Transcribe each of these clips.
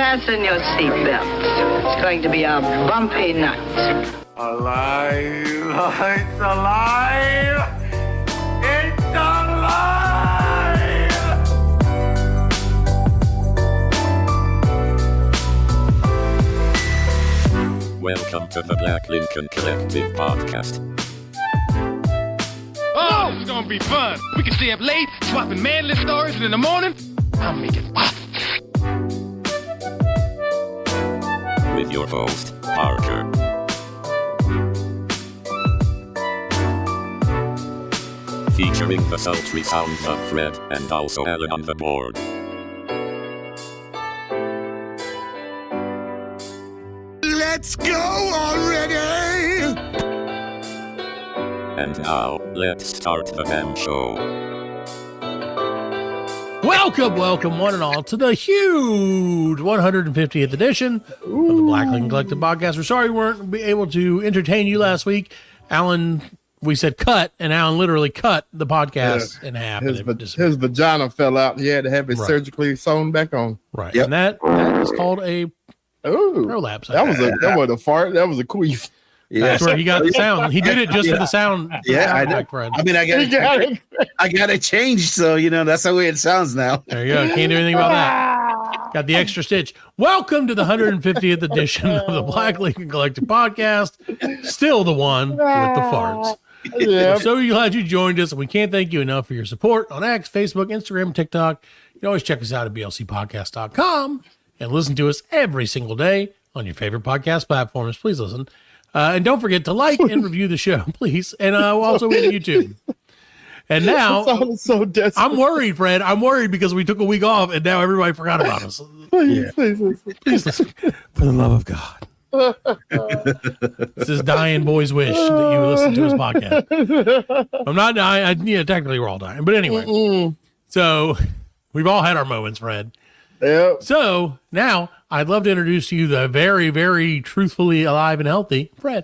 Fasten your seatbelts. It's going to be a bumpy night. Alive! It's alive! It's alive! Welcome to the Black Lincoln Collective podcast. Oh, this is gonna be fun. We can stay up late, swapping manly stories, and in the morning, I'll make it pop. With your host, Parker. Featuring the sultry sounds of Fred and also Alan on the board. Let's go already! And now, let's start the damn show. Welcome, one and all, to the huge 150th edition of the Black Lincoln Collective podcast. We're sorry we weren't able to entertain you last week. Alan, we said cut, and Alan literally cut the podcast in half. His vagina fell out. He had to have it surgically sewn back on. Right, yep. And that is called a prolapse. That was a fart. That was a queef. Yeah. That's where he got the sound. He did it just for the sound. Yeah, I got it changed, so that's the way it sounds now. There you go. Can't do anything about that. Got the extra stitch. Welcome to the 150th edition of the Black Lincoln Collective podcast. Still the one with the farts. We're so glad you joined us, and we can't thank you enough for your support on X, Facebook, Instagram, TikTok. You can always check us out at blcpodcast.com and listen to us every single day on your favorite podcast platforms. Please listen. And don't forget to like and review the show, please. And also with YouTube. And now, so I'm worried, Fred. I'm worried because we took a week off and now everybody forgot about us. Please listen. For the love of God. It's this dying boy's wish that you listen to his podcast. I'm not dying. Technically we're all dying. But anyway. So we've all had our moments, Fred. Yep. So now I'd love to introduce to you the very, very truthfully alive and healthy Fred.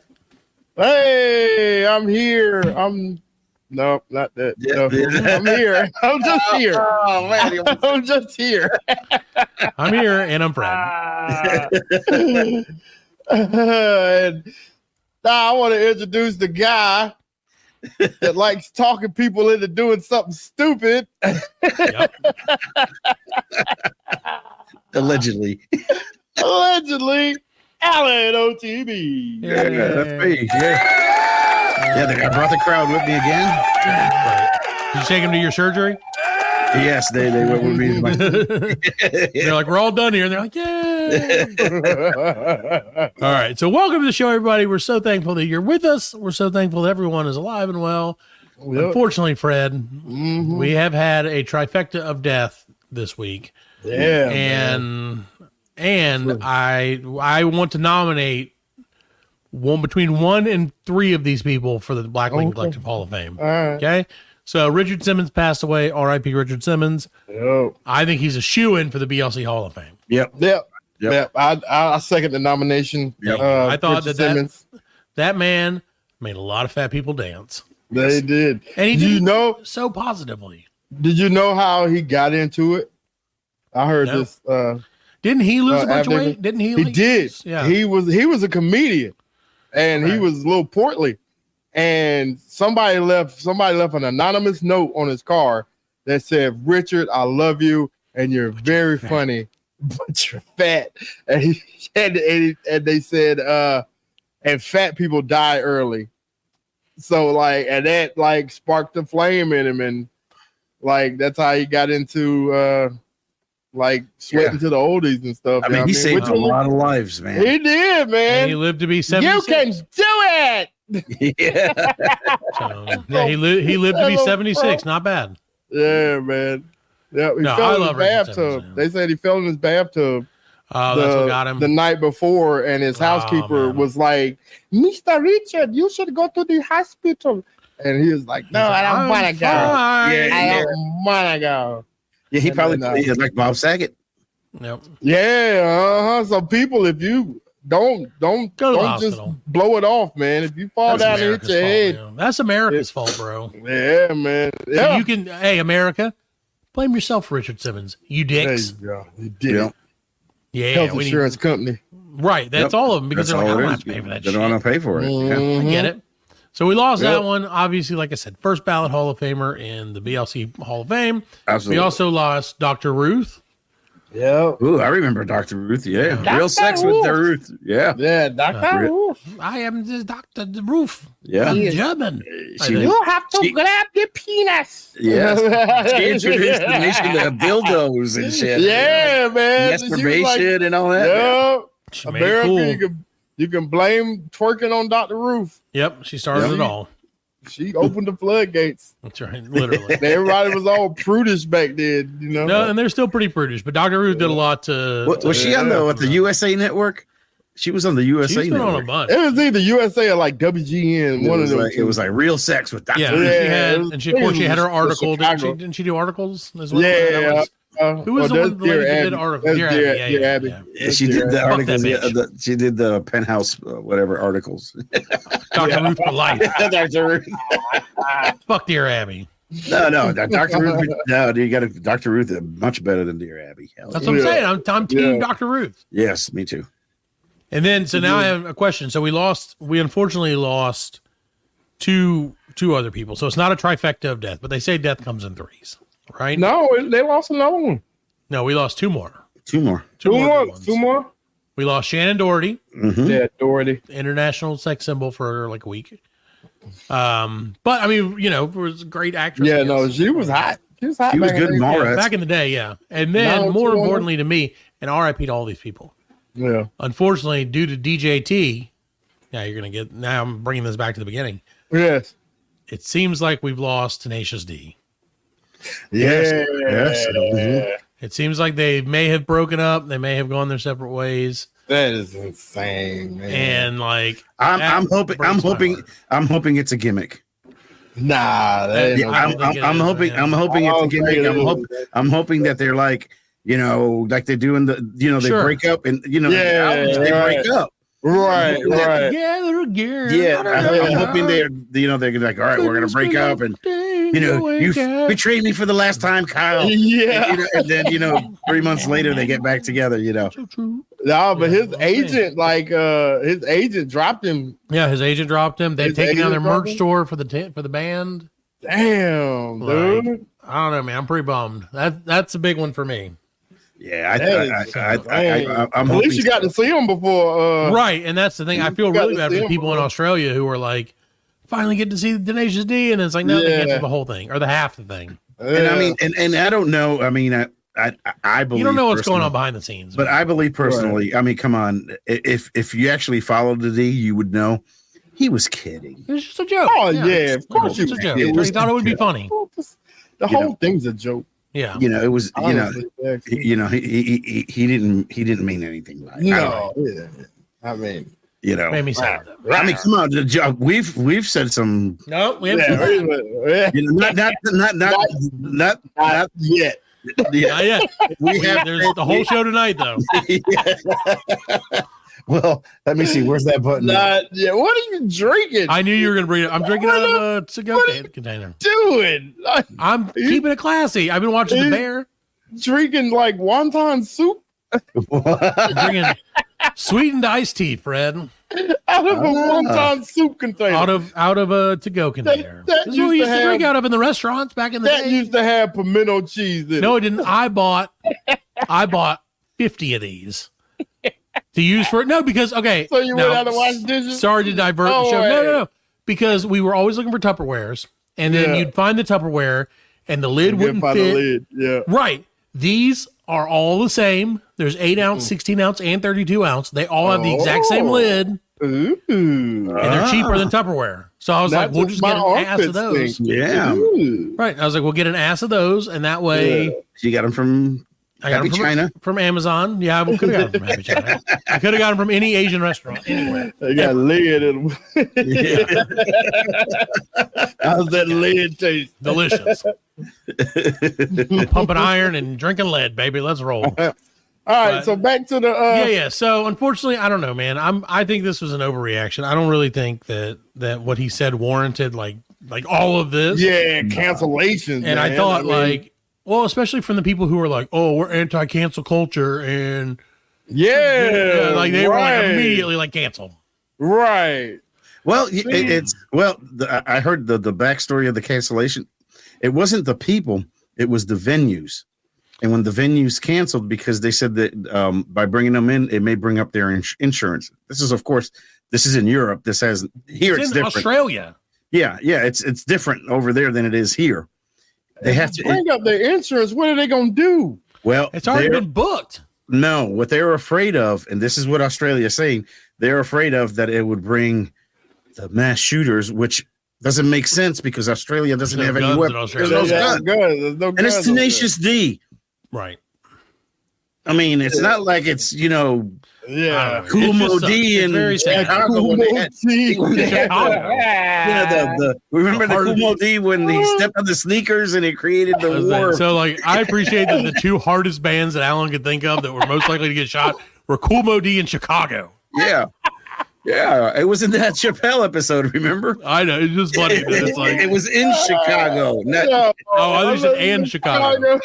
Hey, I'm here. No, not that. No, I'm here. I'm just here. Oh, man. I'm just here. I'm here and I'm Fred. And now I want to introduce the guy that likes talking people into doing something stupid. Yep. Allegedly, Alan OTB. Yeah, that's me. Yeah, I brought the crowd with me again. Right. Did you take him to your surgery? Yes, they went with me. They're like, we're all done here. And they're like, yay. All right. So welcome to the show, everybody. We're so thankful that you're with us. We're so thankful that everyone is alive and well. Yep. Unfortunately, Fred, we have had a trifecta of death this week. Yeah. And I want to nominate between 1 and 3 of these people for the Black Lincoln Collective Hall of Fame. All right. Okay. So Richard Simmons passed away. R.I.P. Richard Simmons. Yep. I think he's a shoo-in for the BLC Hall of Fame. Yep. I second the nomination. Yep. I thought that man made a lot of fat people dance. They did. And he did so positively. Did you know how he got into it? I heard this. Didn't he lose a bunch of weight? Didn't he? He did. Yeah. He was a comedian, and he was a little portly. And somebody left an anonymous note on his car that said, "Richard, I love you, and you're very funny, but you're fat." And they said, "And fat people die early." So that sparked a flame in him, and that's how he got into sweating to the oldies and stuff. I mean, he saved a lot of lives, man. He did, man. And he lived to be 76. You can do it. Yeah. He lived to be 76. Not bad. Yeah, man. Yeah, he fell in his bathtub. They said he fell in his bathtub. Oh, that's what got him. The night before, and his housekeeper was like, "Mr. Richard, you should go to the hospital." And he was like, "No, I don't want to go. I don't want to go." Yeah, he probably like Bob Saget. Yep. Yeah, So people, if you don't just blow it off, man. If you fall down and hit your head, that's America's fault, bro. Yeah, man. Yeah. So you can, hey, America, blame yourself for Richard Simmons. You dicks. There you go. You did. Yeah. Yeah, health insurance company. Right, that's all of them because That's they're like, all I it don't is. have to pay for that They shit. don't want to pay for it. Yeah. I get it. So we lost Yep. that one. Obviously, like I said, first ballot Hall of Famer in the BLC Hall of Fame. Absolutely. We also lost Dr. Ruth. Yeah. Ooh, I remember Dr. Ruth. Yeah. Dr. Real sex Ruth. with the Ruth. Yeah. Yeah, Dr. Ruth. I am the Dr. Ruth. Yeah. I'm German. I She think. was- have to She- grab the penis. Yes. She introduced the nation to dildos and shit. Yeah, man. She was Masturbation like, and all that. yeah. She made it America, cool. you can blame twerking on Dr. Ruth. Yep, she started Yep. it all. She opened the floodgates. That's right, literally. Everybody was all prudish back then, you know. No, and they're still pretty prudish, but Dr. Ruth did a lot to. Was she on the USA Network? She was on the USA She's been on a Network. bunch. It was either USA or like WGN. One of them. It was like real sex with Dr. Yeah, Ruth. she Yeah, had, it was- and she, of course, she had her it was article. Chicago. Didn't she do articles as well? Yeah. That was- who was the that's one the lady Dear that did Abby. articles? That's Dear Dear- Abby, yeah, Dear yeah, Abby. yeah. Yeah, she did the Fuck articles. that bitch. She did the penthouse, whatever articles. Dr. Ruth for life. Dr. Ruth. Fuck Dear Abby. No, Dr. Ruth. No, you got to Dr. Ruth is much better than Dear Abby. Hell That's yeah. what I'm saying. I'm team Yeah. Dr. Ruth. Yes, me too. And then, so now I have a question. So we unfortunately lost two other people. So it's not a trifecta of death, but they say death comes in threes, right? No, they lost another one. No, we lost two more. Two more. Two more. good ones. Two more. We lost Shannon Doherty, Yeah, Doherty. international sex symbol for like a week. But I mean, it was a great actress. Yeah, I no, guess. she was hot. She was hot. She was back in good in the day. Mallrats. Back in the day, yeah. And then, No, more she wasn't. importantly to me, and RIP to all these people. Yeah. Unfortunately, due to DJT, now I'm bringing this back to the beginning. Yes. It seems like we've lost Tenacious D. Yes. Yes. Mhm. It seems like they may have broken up. They may have gone their separate ways. That is insane, man. And like, I'm that hoping. breaks my heart. I'm hoping it's a gimmick. Nah, that ain't Yeah, no- I don't think it I'm is, hoping. man. I'm hoping I it's a don't think gimmick. it is. I'm hoping that they're like like they do in the they Sure. break up and Yeah, they right. break up. right, right. Together again. Yeah, I'm hoping they're they're like, all right, we're gonna break up and you betrayed me for the last time, Kyle. Yeah. And then 3 months later they get back together. So true. No, but his that's what I'm saying. agent, his agent dropped him. Yeah, his agent dropped him. They've His taken down their agent dropped merch him? store for the band. Damn, Like, dude. I don't know, man. I'm pretty bummed. That's a big one for me. Yeah, At I'm hoping least you got to see him before. Right, and that's the thing. I feel You got really to bad see for him people in before. Australia who are like, finally get to see the Tenacious D, and it's like, no, they can't Yeah. see the whole thing or the half the thing. and I mean and I don't know. I mean I believe You don't know what's going personally- on behind the scenes. But I believe personally, I mean, come on, if you actually followed the D, you would know he was kidding. It's just a joke. Oh, yeah, of course it's you a joke. did. He thought it would be funny. The You whole know. thing's a joke. Yeah. It was Honestly, he didn't mean anything by it. no, yeah. I mean, Made me sad. though. I mean, come on, the job we've said some, No, we haven't yeah, seen that. not yet. yeah. Not yet. We have There's the whole show tonight, though. Well, let me see. Where's that button? Not yet. What are you drinking? I knew you were going to bring it. I'm drinking out of a to-go container. doing? Like, I'm keeping it classy. I've been watching The Bear. drinking like wonton soup I'm drinking sweetened iced tea, Fred, out of a wonton soup container. out of a to-go container. that This is what we used used to to drink have- out of in the restaurants back in the that day. used to have pimento cheese in No, it. it didn't. I bought 50 of these to use for because okay. So you now, went out to wash dishes? Sorry to divert the Oh, show. wait. No. Because we were always looking for Tupperwares, and then Yeah. you'd find the Tupperware, and the lid You wouldn't find the fit. lid. Yeah. Right. These are all the same. There's 8 ounce, 16 ounce, and 32 ounce. They all have the exact same Oh. lid, Ooh. and they're cheaper than Tupperware. So I was Not like, we'll just my get an ass armpits of those. stink. Yeah. Ooh. Right. I was like, we'll get an ass of those, and that way Yeah. You got him from I got Happy them from, China. from Amazon. Yeah, I could have got them from Happy China. I could have got them from any Asian restaurant anywhere. They got lid in them. Yeah. How's that lid taste? Delicious. Pumping iron and drinking lead, baby. Let's roll. All right, But- so back to the Yeah. So unfortunately, I don't know, man. I think this was an overreaction. I don't really think that what he said warranted like all of this. yeah, cancellations. And I man. thought mean, like, well, especially from the people who are like, oh, we're anti-cancel culture and Yeah, like they were like right. immediately like canceled. Right. Well, I heard the backstory of the cancellation. It wasn't the people; it was the venues. And when the venues canceled, because they said that by bringing them in, it may bring up their insurance. This is, of course, this is in Europe. This has here it's different. Australia. Yeah, it's different over there than it is here. They have to bring up their insurance. What are they going to do? Well, it's already been booked. No, what they're afraid of, and this is what Australia is saying, they're afraid of that it would bring the mass shooters, which doesn't make sense because Australia doesn't have any weapons. There's no guns. And it's Tenacious D. Right. I mean, it's not like it's, Kumo D in Chicago when they had remember the Kumo D when he stepped on the sneakers and it created the war. So, like, I appreciate that the two hardest bands that Alan could think of that were most likely to get shot were Kumo D in Chicago. Yeah. Yeah, it was in that Chappelle episode, remember? I know, it's just funny. That it's like, it was in Chicago. Not, I thought you said and Chicago.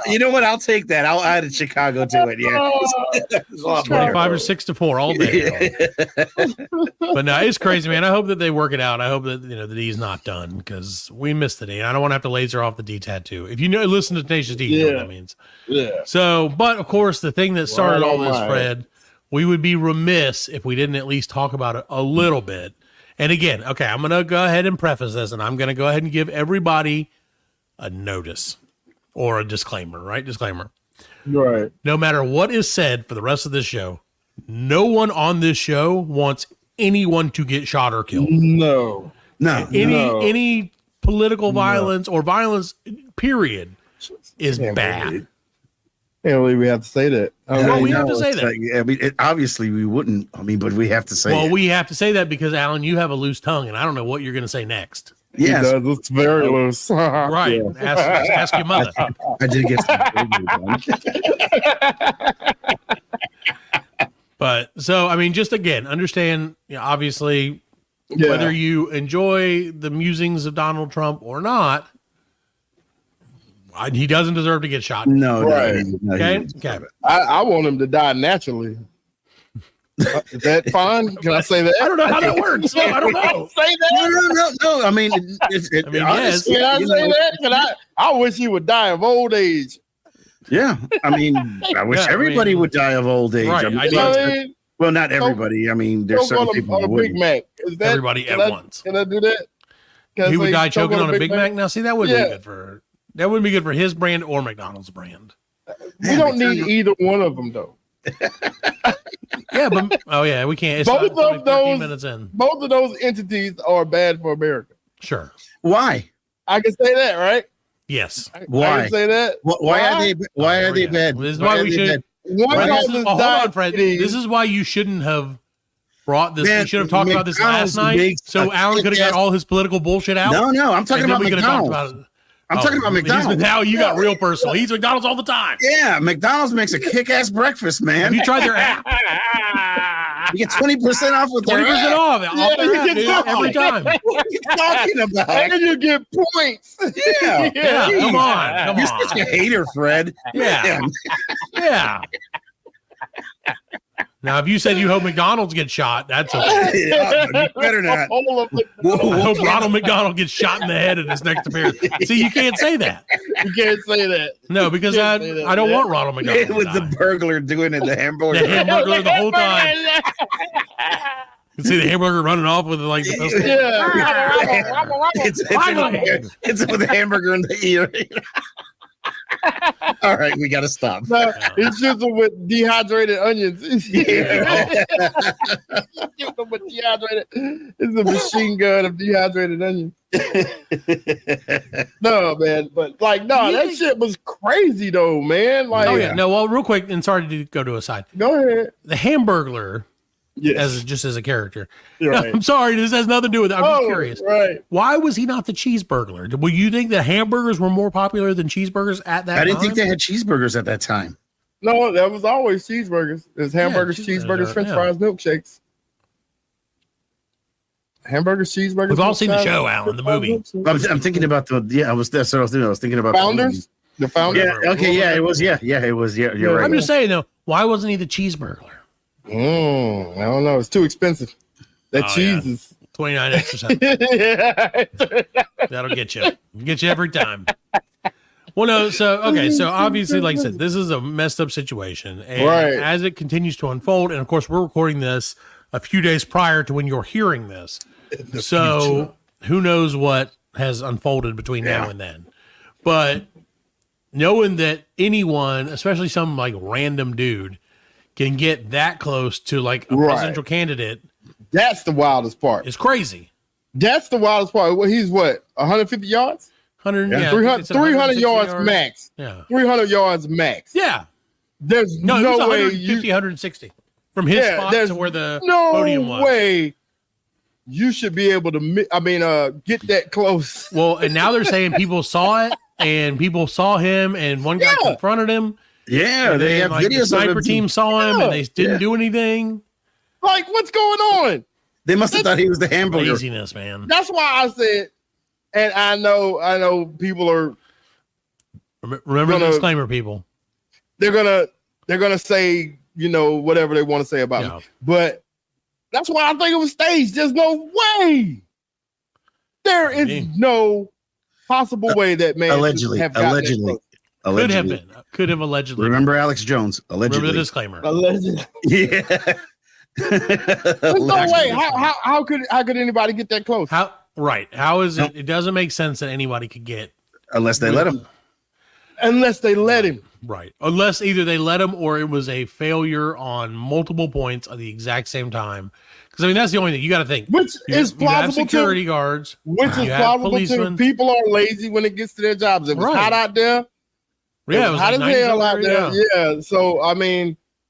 You know what? I'll take that. I'll add Chicago to it. Yeah. 25 or 6-4 all day. But no, it's crazy, man. I hope that they work it out. I hope that the D's not done because we missed the D. I don't want to have to laser off the D tattoo. If you listen to Tenacious D, you know what that means. Yeah. So, but of course, the thing that started all this, Fred, we would be remiss if we didn't at least talk about it a little bit. And again, okay, I'm going to go ahead and preface this, and I'm going to go ahead and give everybody a notice or a disclaimer, right? Disclaimer. Right. No matter what is said for the rest of this show, no one on this show wants anyone to get shot or killed. No. Any political violence or violence, period, is bad. I can't believe we have to say that. We have to say that. Obviously, we wouldn't. But we have to say Well, we have to say that because, Alan, you have a loose tongue, and I don't know what you're going to say next. Yes. It's very loose. Right. Yeah. Ask your mother. I did get some. But, so, I mean, just again, understand, obviously, whether you enjoy the musings of Donald Trump or not, he doesn't deserve to get shot. No, right. No, okay. I want him to die naturally. Is that fine? Can I say that? I don't know how that works. So I don't know. Say that? No. I mean, yes. Can I say that? I wish he would die of old age. Yeah. I mean, I wish everybody would die of old age. Right. Well, not everybody. I mean, there's certain people on a Big Mac. Everybody at once. Can I do that? He would die choking on a Big Mac? Now, see, that wouldn't be good for... That wouldn't be good for his brand or McDonald's brand. We don't need either one of them, though. We can't. It's both not of those 15 minutes in. Both of those entities are bad for America. Sure. Why? I can say that, right? Yes. Why? I can say that. Why are they bad? This is why we should. Hold on, Fred. This is why you shouldn't have brought this. We should have talked about this last night, so Alan could have got all his political bullshit out. No, I'm talking about McDonald's. I'm talking about McDonald's. Now you got real personal. He eats McDonald's all the time. Yeah, McDonald's makes a kick-ass breakfast, man. Have you tried their app? You get 20% off with 20% off their app, dude, every time. What are you talking about? And you get points. Yeah. Come on. You're such a hater, Fred. Yeah. Now, if you said you hope McDonald's gets shot, that's okay. You better not. I hope Ronald McDonald gets shot in the head in his next appearance. See, you can't say that. You can't say that. No, because I don't want Ronald McDonald. With the burglar doing it, the hamburger. The hamburger the whole time. You see the hamburger running off with like the pistol. It's with the hamburger in the ear. All right, we got to stop. No, it's just with dehydrated onions. It's a machine gun of dehydrated onions. No, man, but that shit was crazy though, man. No, well, real quick, and sorry to go to a side. Go ahead. The Hamburglar. Yes. As a character. Right. I'm sorry, this has nothing to do with it. I'm just curious. Right. Why was he not the cheeseburglar? Will you think that hamburgers were more popular than cheeseburgers at that time? I didn't think they had cheeseburgers at that time. No, that was always cheeseburgers. There's hamburgers, cheeseburgers, French fries, milkshakes. Hamburgers, cheeseburgers. We've all seen the show, Alan, the movie. I'm thinking about that's what I was doing. I was thinking about Founders. The founder. Yeah. Okay. Yeah. It was. Yeah. Yeah. It was. Yeah. You're right. I'm just saying though, why wasn't he the cheeseburglar? I don't know. It's too expensive. That cheese is 29 extra cents. That'll get you. Get you every time. Well, no. So obviously, like I said, this is a messed up situation, and as it continues to unfold, and of course, we're recording this a few days prior to when you're hearing this. So who knows what has unfolded between now and then? But knowing that anyone, especially some like random dude, can get that close to like a presidential candidate, that's the wildest part. It's crazy. That's the wildest part. Well, he's what, 150 yards? 300 yards max. Yeah. 300 yards max. Yeah. There's no way 160 from his spot to where the podium was. No way you should be able to, get that close. Well, and now they're saying people saw it and people saw him and one guy confronted him. Yeah. They have videos. The sniper team saw him and they didn't do anything. Like, what's going on? They must have thought he was the hamburger. Laziness, man. That's why I said, and I know people are. Remember the disclaimer, people. They're gonna say, whatever they want to say about me. But that's why I think it was staged. There's no way. There is no possible way that man allegedly. Could have allegedly. Remember Alex Jones? Allegedly. Remember the disclaimer. Allegedly. Yeah. There's no way. How could anybody get that close? How is it? It doesn't make sense that anybody could get unless they let him. Unless they let him. Right. Unless either they let him or it was a failure on multiple points at the exact same time. Because that's the only thing you got to think. Which is plausible. You have security guards. Which is plausible too. People are lazy when it gets to their jobs. It was hot out there. Yeah, it was hot as hell out there. Yeah. So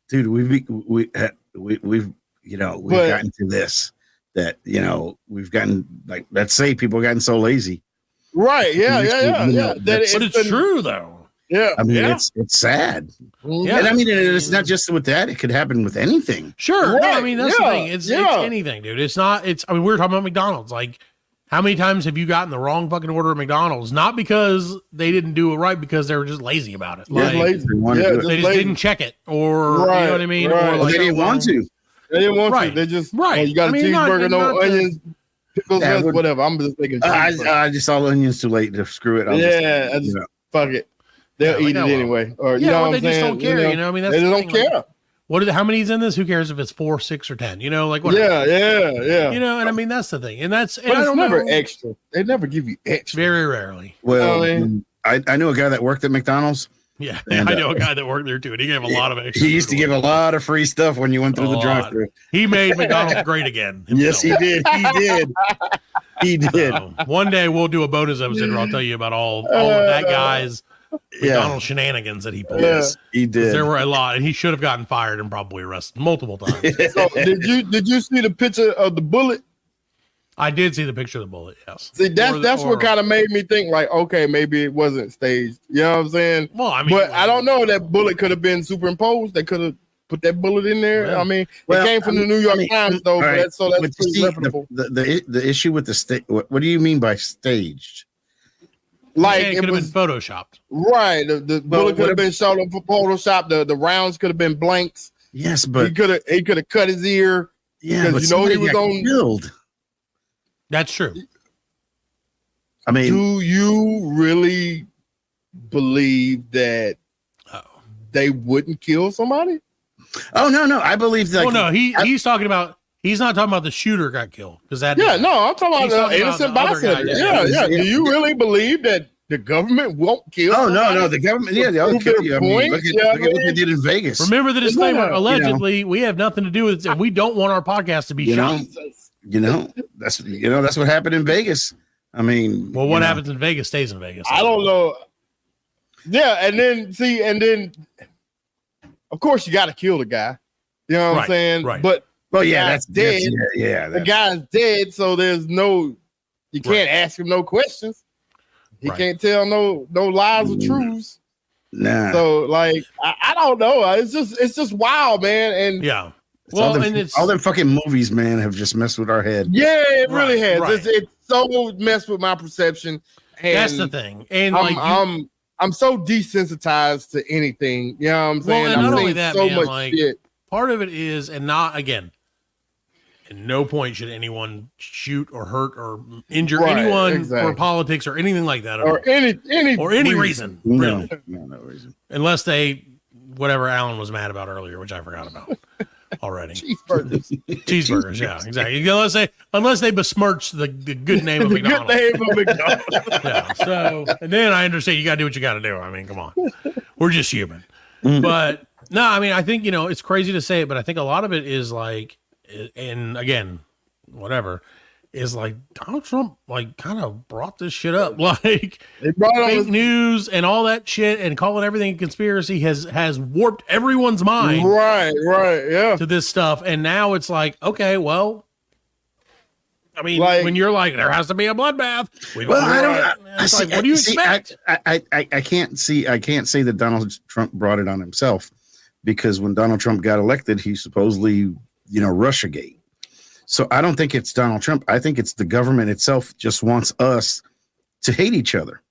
dude, we've gotten to this. That we've gotten let's say people have gotten so lazy. Right. Yeah. But it's true though. Yeah. It's sad. Yeah. And it's not just with that. It could happen with anything. Sure. Right. No, that's the thing. It's anything, dude. We were talking about McDonald's. Like, how many times have you gotten the wrong fucking order at McDonald's? Not because they didn't do it right, because they were just lazy about it. Like, lazy. They just didn't check it, or you know what I mean? Right. Or they didn't want to. They didn't want to. They just you got a cheeseburger, no onions, pickles, whatever. I'm just thinking. I just saw onions too late to screw it. Fuck it. They'll eat it anyway. Or you know what I'm saying? They just don't care. That's they don't care. How many is in this? Who cares if it's 4, 6, or 10? Whatever. Yeah. And that's the thing. And that's but it's never extra. They never give you extra. Very rarely. Well, I knew a guy that worked at McDonald's. Yeah, and I know a guy that worked there too, and he gave a lot of extra. He used to give a lot of free stuff when you went through the drive-thru. He made McDonald's great again. Yes, he did. He did. So, one day we'll do a bonus episode where I'll tell you about all of that guy's McDonald's shenanigans that he pulled. Yes, he did. There were a lot, and he should have gotten fired and probably arrested multiple times. So, did you see the picture of the bullet? I did see the picture of the bullet, yes. See, that's what kind of made me think, like, okay, maybe it wasn't staged. You know what I'm saying? Well, but I don't know. That bullet could have been superimposed. They could have put that bullet in there. Yeah. It came from the New York Times, though. Right. That's pretty reputable. The issue with the stage. What do you mean by staged? Like it could have been photoshopped. Right. The bullet could have been shot on Photoshop. The rounds could have been blanks. Yes, but he could have cut his ear. Yeah, but he was on killed. That's true. Do you really believe that they wouldn't kill somebody? Oh no! I believe that. Oh no, he's talking about. He's not talking about the shooter got killed because that. Yeah, no, I'm talking about the innocent bystander. Yeah. Do you really believe that the government won't kill? Oh no, the government. Yeah, they'll kill you. Look at what they did in Vegas. Remember the disclaimer. Allegedly, we have nothing to do with it, and we don't want our podcast to be shot. That's what happened in Vegas. What happens in Vegas stays in Vegas. I don't know. Yeah, and then of course you got to kill the guy. You know what I'm saying? Right. But that's dead. The guy's dead, so you can't ask him no questions. He can't tell no lies or truths. Nah. So I don't know. It's just wild, man. And yeah. Well, all them fucking movies, man, have just messed with our head. Yeah, it really has. Right. It's so messed with my perception. And that's the thing. And I'm so desensitized to anything. You know what I'm saying? Well, and I'm not seeing only that, so man, much like, shit. part of it is, and not again, at no point should anyone shoot or hurt or injure anyone for politics or anything like that, or any reason. No, Really. no reason. Unless they, whatever Alan was mad about earlier, which I forgot about already. Cheeseburgers, yeah, exactly. Unless they besmirch the good name of McDonald's. Yeah. So, and then I understand you got to do what you got to do. I mean, come on, we're just human. But no, I mean, I think it's crazy to say it, but I think a lot of it is like, and again, whatever. Is like Donald Trump like kind of brought this shit up, like fake news and all that shit, and calling everything a conspiracy has warped everyone's mind, right, yeah, to this stuff. And now it's like, okay, well, I mean, when you're like, there has to be a bloodbath. What do you expect? I can't say that Donald Trump brought it on himself, because when Donald Trump got elected, he supposedly, Russiagate. So I don't think it's Donald Trump. I think it's the government itself just wants us to hate each other.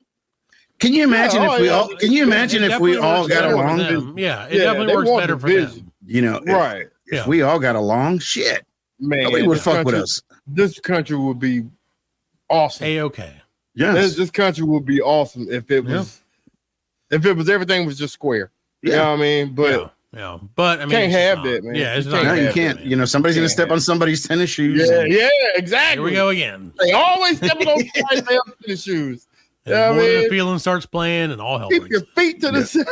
Can you imagine if we all got along? Yeah, it definitely works better for them. If we all got along, shit, man, nobody would fuck with us. This country would be awesome. Okay. Yes. This country would be awesome if it was everything was just square. Yeah. You know what I mean? But yeah, but I mean, can't have that, man. Yeah, it's you not. No, you can't. Somebody's gonna step on somebody's tennis shoes. Yeah, exactly. Here we go again. They always step on somebody's tennis shoes. And the feeling starts playing, and all hell keep your feet to the side.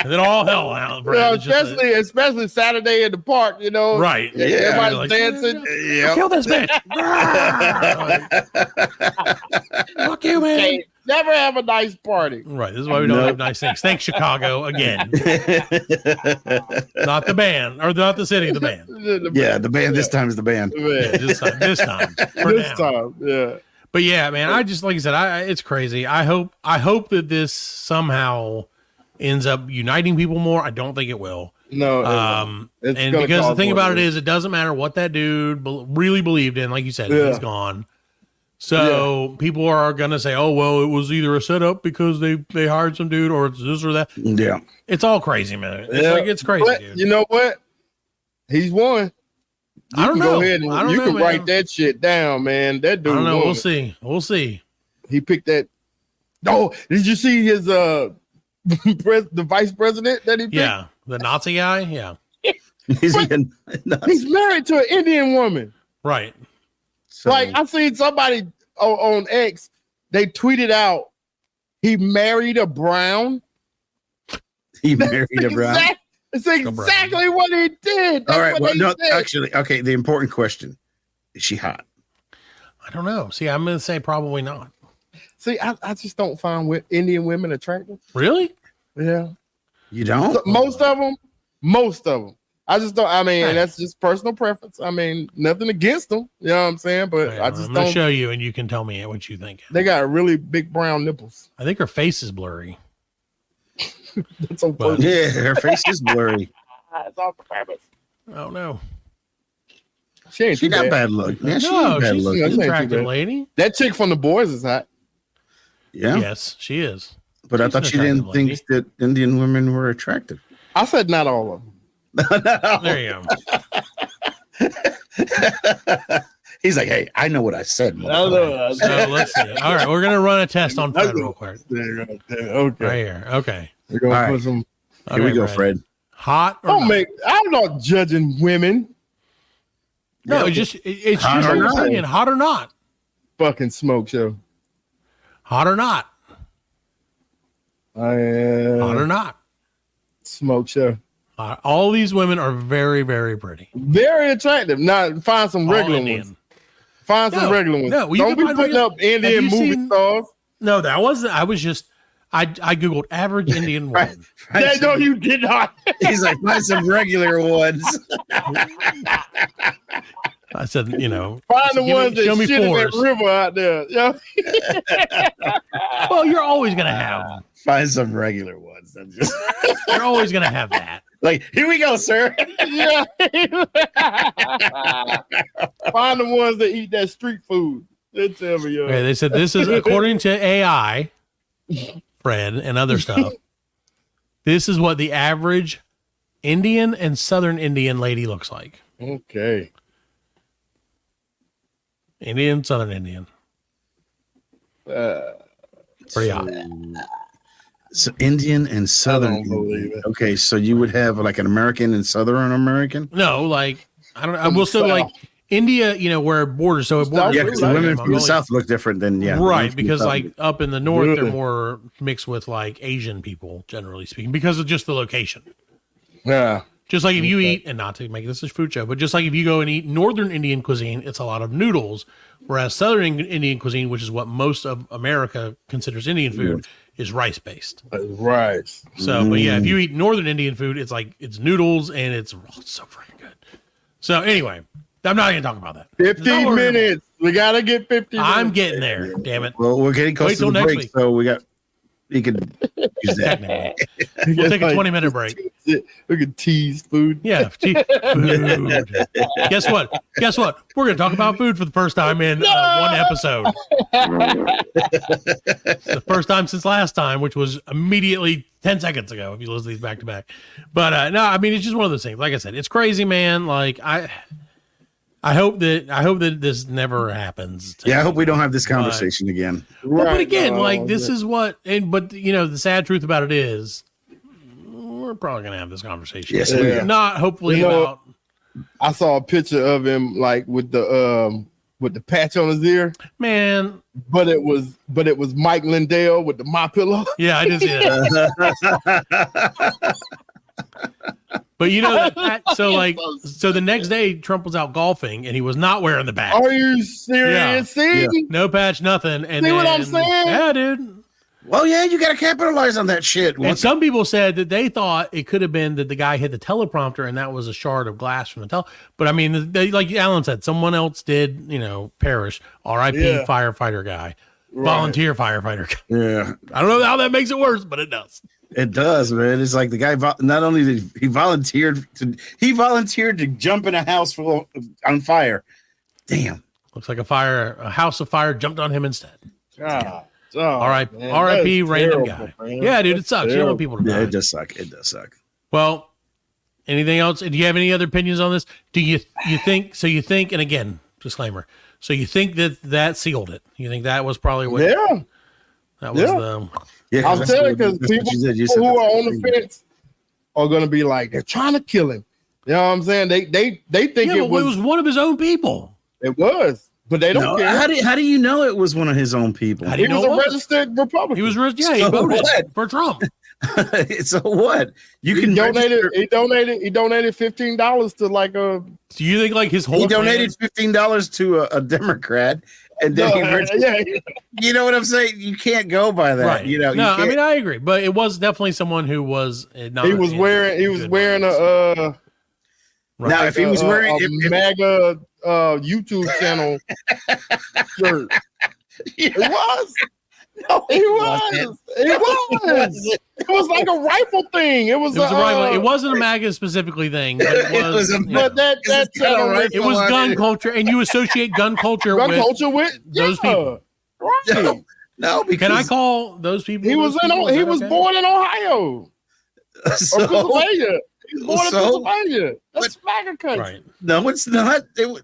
And then all hell out. Especially Saturday in the park. Right? Yeah, everybody's dancing. Kill this bitch. Fuck you, man. Okay. Never have a nice party. Right. This is why we don't have nice things. Thanks, Chicago, again. Not the band, or not the city, the band. The band. This time is the band. Yeah, this time. Yeah. But yeah, man, I just, like I said, it's crazy. I hope that this somehow ends up uniting people more. I don't think it will. No. And because the thing about it is, it doesn't matter what that dude really believed in. Like you said, he's gone. So people are going to say, oh, well, it was either a setup because they hired some dude, or it's this or that. Yeah. It's all crazy, man. It's crazy, but dude. You know what? He's won. I don't know. Go ahead and you can write that shit down, man. That dude. I don't know. won. We'll see. He picked that. Oh, did you see his the vice president that he picked? Yeah. The Nazi guy. Yeah. He's married to an Indian woman. Right. So, like, I seen somebody on X, they tweeted out, he married a brown. He married a brown. It's exactly what he did. That's all right. Well, no, said. actually, okay. The important question: is she hot? I don't know. See, I'm going to say probably not. See, I just don't find Indian women attractive. Really? Yeah. You don't? So, most of them. I just don't. I mean, that's just personal preference. I mean, nothing against them. You know what I'm saying? But I just I'm don't. Gonna show you, and you can tell me what you think. They got really big brown nipples. I think her face is blurry. That's on purpose. Yeah, her face is blurry. It's all for purpose. Oh no. She got bad look. Yeah, she's an attractive lady. That chick from The Boys is hot. Yeah. Yes, she is. But I thought she didn't think that Indian women were attractive. I said not all of them. There you go. He's like, hey, I know what I said. So let's see. All right, we're gonna run a test on Fred real quick. Okay. Right here. Okay. We're gonna put some. Here we go, Fred. Hot or I'm not judging women. No, it's just your opinion. Hot or not? Fucking smoke show. Hot or not? Hot or not? Smoke show. All these women are very, very pretty. Very attractive. Now, find some regular ones. Find some regular ones. No, don't be putting up Indian movie stars. No, that wasn't. I was just. I googled average Indian woman. No, you did not. He's like, find some regular ones. I said, find the ones that shit in that river out there. Yeah. Well, you're always gonna have. Find some regular ones. You're always gonna have that. Like, here we go, sir. Yeah. Find the ones that eat that street food. Okay, they said this is according to AI, Fred, and other stuff. This is what the average Indian and Southern Indian lady looks like. Okay. Indian, Southern Indian. Pretty hot. So Indian and Southern. I don't believe it. Okay, so you would have like an American and Southern American? No, like I don't know. I will still like India, where it borders. So it borders. Yeah, because women from the South look different than right, because like up in the north, they're more mixed with like Asian people, generally speaking, because of just the location. Yeah. Just like if you eat, and not to make this a food show, but just like if you go and eat Northern Indian cuisine, it's a lot of noodles, whereas Southern Indian cuisine, which is what most of America considers Indian food, is rice based. Rice. So, but yeah, if you eat Northern Indian food, it's like it's noodles and it's so freaking good. So anyway, I'm not going to talk about that. 15 minutes. We got to get 50 minutes. I'm getting there. Damn it. Well, we're getting close to the break, so we got. You could use that. We'll take a 20-minute break. We could tease food. Yeah, food. Guess what? We're going to talk about food for the first time in one episode. The first time since last time, which was immediately 10 seconds ago, if you listen to these back to back. But no, I mean, it's just one of those things. Like I said, it's crazy, man. Like I hope that this never happens. Yeah, I hope we don't have this conversation again. Well, but again, this is what, but the sad truth about it is, we're probably gonna have this conversation. Yes, we are. Not hopefully about. I saw a picture of him like with the patch on his ear, man. But it was Mike Lindell with the My Pillow. Yeah, I did see that. But so the next day Trump was out golfing and he was not wearing the patch. Are you serious? Yeah. No patch, nothing. And what I'm saying? Yeah, dude. Well, yeah, you got to capitalize on that shit. And some people said that they thought it could have been that the guy hit the teleprompter and that was a shard of glass from the But I mean, like Alan said, someone else did, perish. R.I.P. firefighter guy, volunteer firefighter guy. Yeah, I don't know how that makes it worse, but it does. It does, man. It's like the guy not only did he volunteered to jump in a house on fire. Damn. Looks like a house of fire jumped on him instead. R.I.P. random guy. Man. Yeah, dude, it sucks. You don't want people to die. Yeah, it does suck. It does suck. Well, anything else? Do you have any other opinions on this? Do you think? So you think? And again, disclaimer. So you think that sealed it? You think that was probably what? Yeah. That was the. Yeah, I'm telling you, because people who are on the fence are going to be like, they're trying to kill him. You know what I'm saying? They think it was one of his own people. It was, but they don't care. How do you know it was one of his own people? He was a registered Republican. He was he voted for Trump. So what? He donated $15 to like a. Do you think like his whole? He donated $15 to a Democrat. And then you know what I'm saying? You can't go by that. Right. No, I mean I agree, but it was definitely someone who was not. He was wearing a. Now, if he was wearing a MAGA YouTube channel shirt, it was. No, it was. It was like a rifle thing. It was a rifle. It wasn't a MAGA specifically thing. But it was. It was gun culture, and you associate gun culture with those people. Right. No, because can I call those people? He was born in Ohio or Pennsylvania. He was born in Pennsylvania. That's MAGA country. Right. No, it's not. It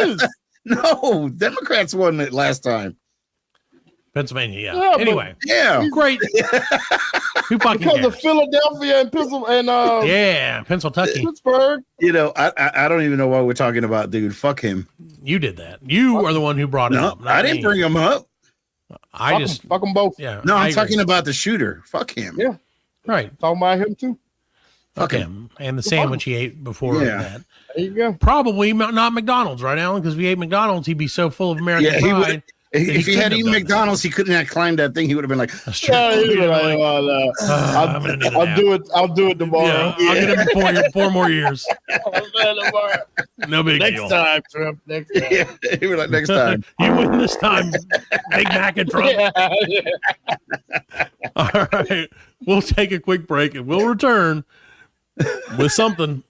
is. No, Democrats won it last time. Pennsylvania, yeah. Anyway, great. Who fucking because cares? of Philadelphia and Pennsylvania, Pennsylvania, Pittsburgh. I don't even know why we're talking about dude. Fuck him. You did that. You are the one who brought it up. I didn't bring him up. Fuck them both. Yeah. No, I'm talking about the shooter. Fuck him. Yeah. Right. Talking about him too. Fuck him and the sandwich he ate before that. There you go. Probably not McDonald's, right, Alan? Because if he ate McDonald's, he'd be so full of American pride. If he had eaten McDonald's, he couldn't have climbed that thing. He would have been like, "That's true." I'll do it tomorrow. Yeah, I'll get him 4 more years. No big deal. Next time, Trump. Next time. Yeah, he was like, next time. You win this time, Big Mac and Trump. All right, we'll take a quick break and we'll return with something.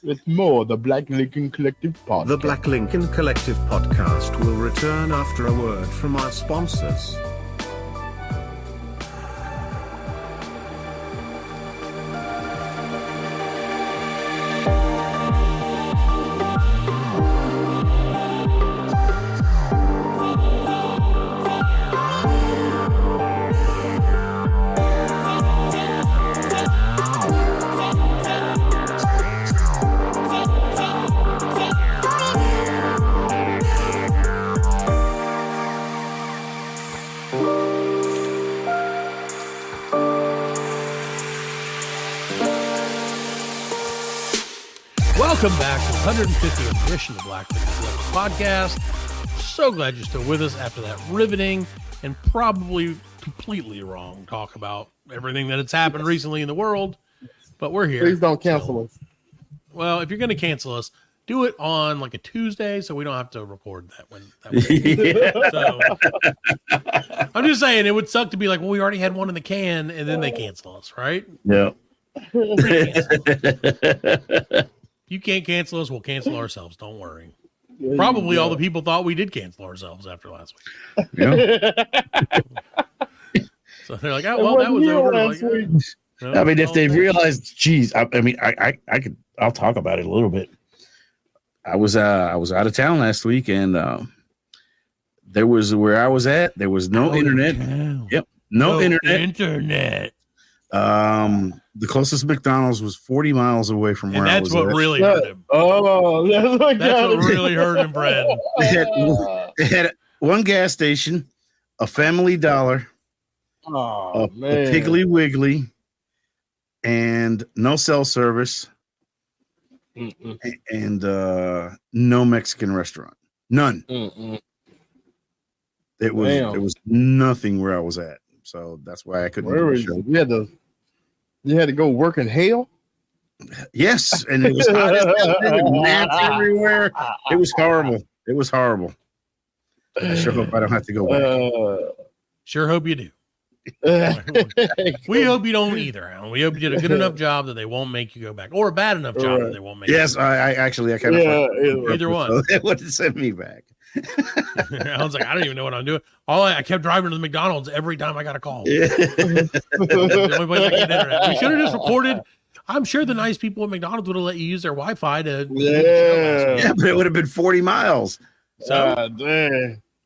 It's more the Black Lincoln Collective podcast. The Black Lincoln Collective podcast will return after a word from our sponsors. Welcome back to the 150th edition of the Black Lincoln Collective podcast. So glad you're still with us after that riveting and probably completely wrong talk about everything that has happened recently in the world. But we're here. Please don't cancel us. Well, if you're going to cancel us, do it on like a Tuesday so we don't have to record that one. So, I'm just saying it would suck to be like, well, we already had one in the can and then they cancel us, right? Yeah. You can't cancel us, we'll cancel ourselves. Don't worry. Probably all the people thought we did cancel ourselves after last week. Yeah. So they're like, oh, well, that was over. Like, I mean, if they realized, geez, I'll talk about it a little bit. I was out of town last week, and there was where I was at. There was no internet. Yep, no internet. The closest McDonald's was 40 miles away from where I was. And that's what really hurt him. Oh, that's what really hurt him, Brad. They had one gas station, a Family Dollar, a Piggly Wiggly, and no cell service, and no Mexican restaurant. None. It was nothing where I was at. So that's why I couldn't do the show. You had to go work in hell? Yes, and it was hot as hell. There were gnats everywhere. It was horrible. I sure hope I don't have to go back. Sure hope you do. We hope you don't either, Alan. We hope you did a good enough job that they won't make you go back, or a bad enough job that they won't make you go back. I kind of either one. So they wouldn't send me back. I was like, I don't even know what I'm doing. I kept driving to the McDonald's every time I got a call. Yeah. The only place I get internet. We should have just recorded. I'm sure the nice people at McDonald's would have let you use their Wi-Fi to. Yeah, but it would have been 40 miles. So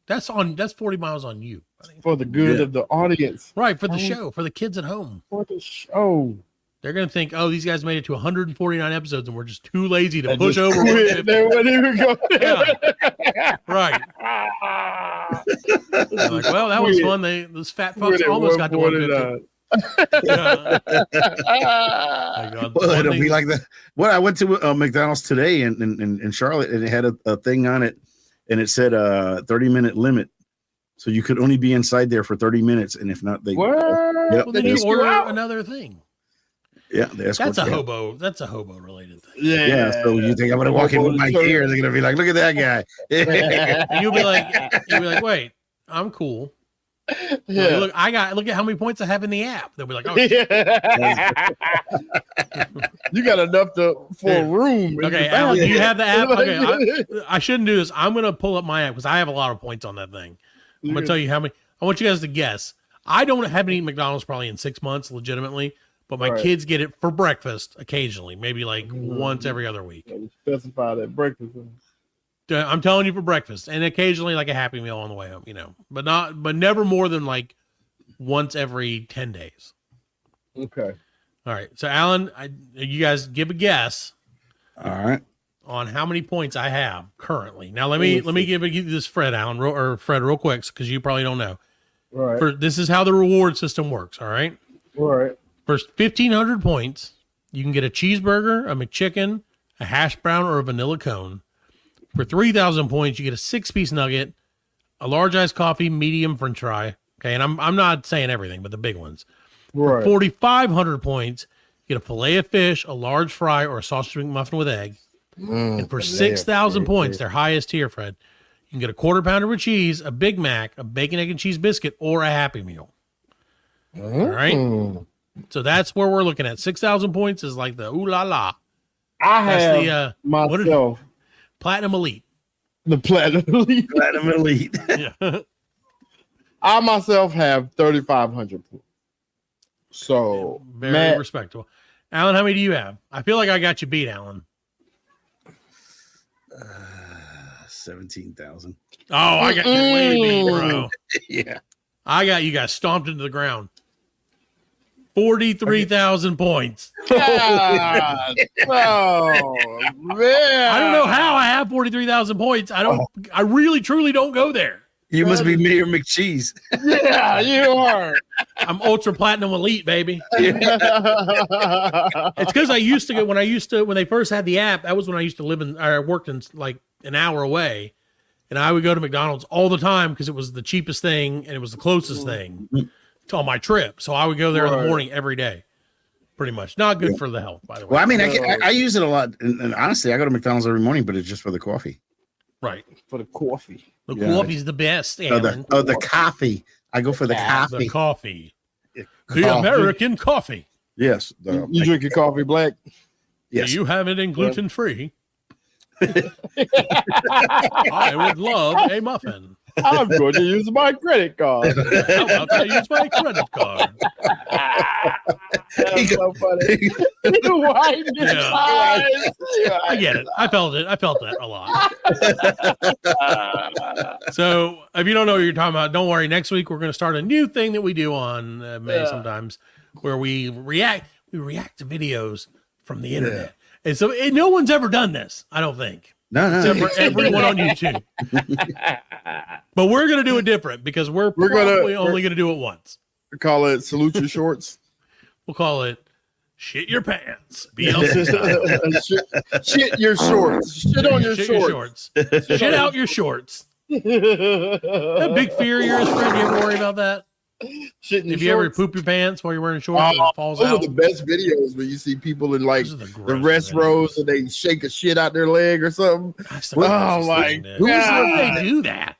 that's 40 miles on you. For the good of the audience. Right, for the show, for the kids at home. For the show. They're going to think, oh, these guys made it to 149 episodes and we're just too lazy to push over. They wouldn't even go there. Yeah. Right. Like, well, that was fun. Those fat fucks almost got to 150. Well, it'll be like that. Well, I went to McDonald's today in Charlotte, and it had a thing on it, and it said 30-minute limit. So you could only be inside there for 30 minutes, and if not, they well, then you order another thing. Yeah, that's a hobo. That's a hobo related thing. Yeah. So you think I'm gonna walk in with my gear? They're gonna be like, "Look at that guy." And you'll be like, "Wait, I'm cool." Yeah. Look at how many points I have in the app. They'll be like, "Oh, you got enough for a room." Okay, Alan, do you have the app? Okay, I shouldn't do this. I'm gonna pull up my app because I have a lot of points on that thing. I'm gonna tell you how many. I want you guys to guess. I haven't eaten McDonald's probably in 6 months, legitimately. But my kids get it for breakfast occasionally, maybe like once every other week. Specify that breakfast. I'm telling you, for breakfast, and occasionally like a Happy Meal on the way home, but never more than like once every 10 days. Okay. All right. So Alan, you guys give a guess. All right. On how many points I have currently. Now let me give you this, Fred, Alan, real quick, because you probably don't know. All right. This is how the reward system works. All right. All right. First 1,500 points, you can get a cheeseburger, a McChicken, a hash brown, or a vanilla cone. For 3,000 points, you get a 6-piece nugget, a large iced coffee, medium French fry. Okay, and I'm not saying everything, but the big ones. Right. For 4,500 points, you get a fillet of fish, a large fry, or a sausage McMuffin with egg. And for 6,000 points, their highest tier, Fred, you can get a quarter pounder with cheese, a Big Mac, a bacon, egg, and cheese biscuit, or a Happy Meal. All right. So that's where we're looking at. 6,000 points is like the ooh la la. I have the myself Platinum Elite. the Platinum Elite. Platinum Elite. Yeah. I myself have 3,500 points. So Very Matt, respectable. Alan, how many do you have? I feel like I got you beat, Alan. 17,000. Oh, I got you way beat, bro. Yeah. I got you guys stomped into the ground. 43,000 points. God. Oh man. I don't know how I have 43,000 points. I really truly don't go there. You must be Mayor McCheese. Yeah, you are. I'm ultra platinum elite, baby. It's because when they first had the app, that was when I used to I worked in like an hour away, and I would go to McDonald's all the time because it was the cheapest thing and it was the closest thing to on my trip. So I would go there in the morning every day, pretty much. Not good for the health, by the way. Well, I mean, I use it a lot, and honestly, I go to McDonald's every morning, but it's just for the coffee. Right. For the coffee. The coffee's the best. The coffee. I go for the coffee. The coffee. Yeah, The coffee. American coffee. Yes. You drink your coffee black? Yes. Do you have it in gluten free? I would love a muffin. I'm going to use my credit card. How about I use my credit card? That's so funny. Why Yeah. I get it. I felt it. I felt that a lot. So if you don't know what you're talking about, don't worry. Next week we're going to start a new thing that we do on May sometimes, where we react to videos from the internet. And so no one's ever done this, I don't think. No. Except for everyone on YouTube. But we're going to do it different because we're probably only going to do it once. We call it salute your shorts. We'll call it shit your pants. BLC style. Shit your shorts. Shit on your Shit shorts. your shorts. Shit out your shorts. That big fear of yours, friend. You ever worry about that? Shit in your If you ever shorts. poop your pants while you're wearing shorts and it falls Those out. are the best videos when you see people in like Those are the the grossest rest videos. rows and they shake a shit out their leg or something. That's the Oh grossest my thing, dude. God. How do they do that?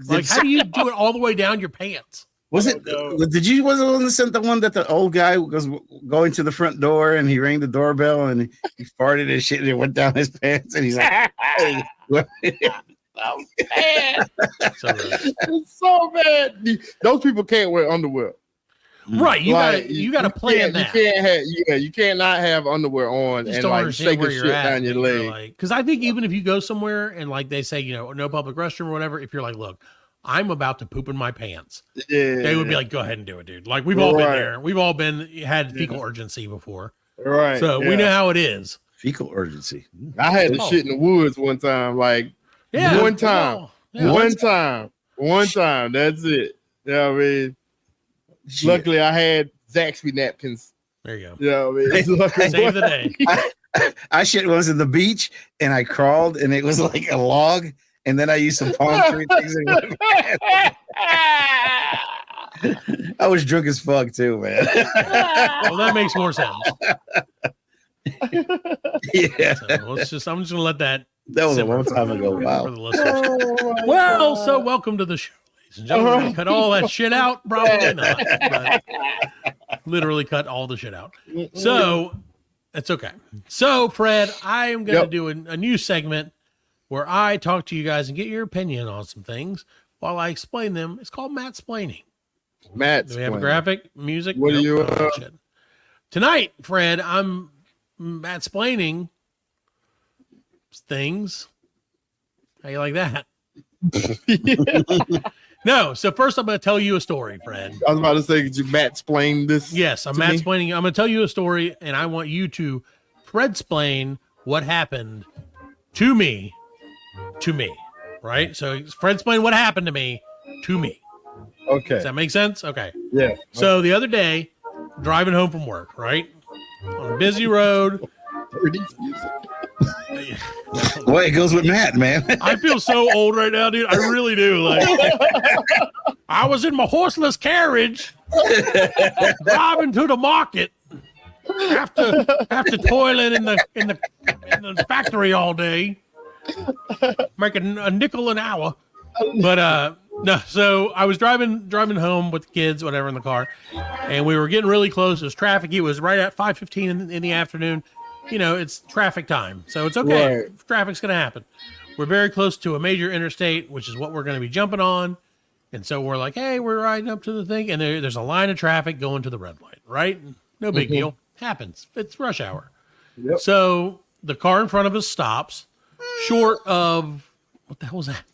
Like, how do you do it all the way down your pants? Was it? Did you? Was it sent the one that the old guy was going to the front door and he rang the doorbell and he farted and shit and it went down his pants and he's like, "Hey." So bad. So gross. It's so bad. Those people can't wear underwear. Right, you Like, gotta plan that. You cannot have underwear on Just and don't like understand shake a where shit you're at. down your leg. Because I think even if you go somewhere and like they say, no public restroom or whatever, if you're like, look, I'm about to poop in my pants, they would be like, go ahead and do it, dude. Like we've all been there. We've all had fecal urgency before. Right. So we know how it is. Fecal urgency. I had to shit in the woods one time. Like one time. One time. That's it. You know what I mean? Shit. Luckily, I had Zaxby napkins. There you go. You know what I mean? Luckily, Save the day. I shit once in the beach and I crawled and it was like a log and then I used some palm tree things. I was drunk as fuck too, man. Well, that makes more sense. Yeah, So I'm just gonna let that. that was a simmer long time ago. for Wow. the listeners. Well, so welcome to the show, ladies and gentlemen. We're gonna cut all that shit out, probably not, but literally cut all the shit out. So that's okay. So, Fred, I am gonna do a new segment where I talk to you guys and get your opinion on some things while I explain them. It's called Matt Splaining. Do we have a graphic music? What are you? Shit. Tonight, Fred, I'm Matt Splaining things. How you like that? No. So first, I'm going to tell you a story, Fred. I was about to say, could you Matt explain this? Yes, I'm Matt Splaining. I'm going to tell you a story, and I want you to Fred explain what happened to me. Right? So Fred explain what happened to me. Okay. Does that make sense? Okay. Yeah. So the other day, driving home from work, right? On a busy road. Well, it goes with Matt, man. I feel so old right now, dude. I really do. Like, I was in my horseless carriage driving to the market after toiling in the factory all day, making a nickel an hour. But no, so I was driving home with the kids, whatever, in the car, and we were getting really close. It was traffic. It was right at 5:15 in the afternoon, it's traffic time. So it's okay. Right. Traffic's going to happen. We're very close to a major interstate, which is what we're going to be jumping on. And so we're like, hey, we're riding up to the thing. And there's a line of traffic going to the red light, right? No big deal. Happens. It's rush hour. Yep. So the car in front of us stops short of, what the hell was that?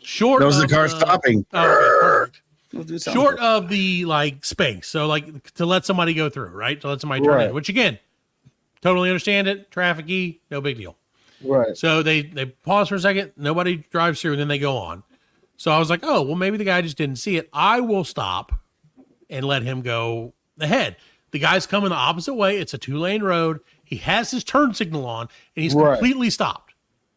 Short That was of the car stopping. Oh, okay, perfect. We'll do something. Short of the space. So to let somebody go through, right? To let somebody turn in, which again, totally understand it. Traffic-y, no big deal. Right. So they pause for a second. Nobody drives through, and then they go on. So I was like, oh, well, maybe the guy just didn't see it. I will stop and let him go ahead. The guy's coming the opposite way. It's a 2-lane road. He has his turn signal on, and he's completely stopped.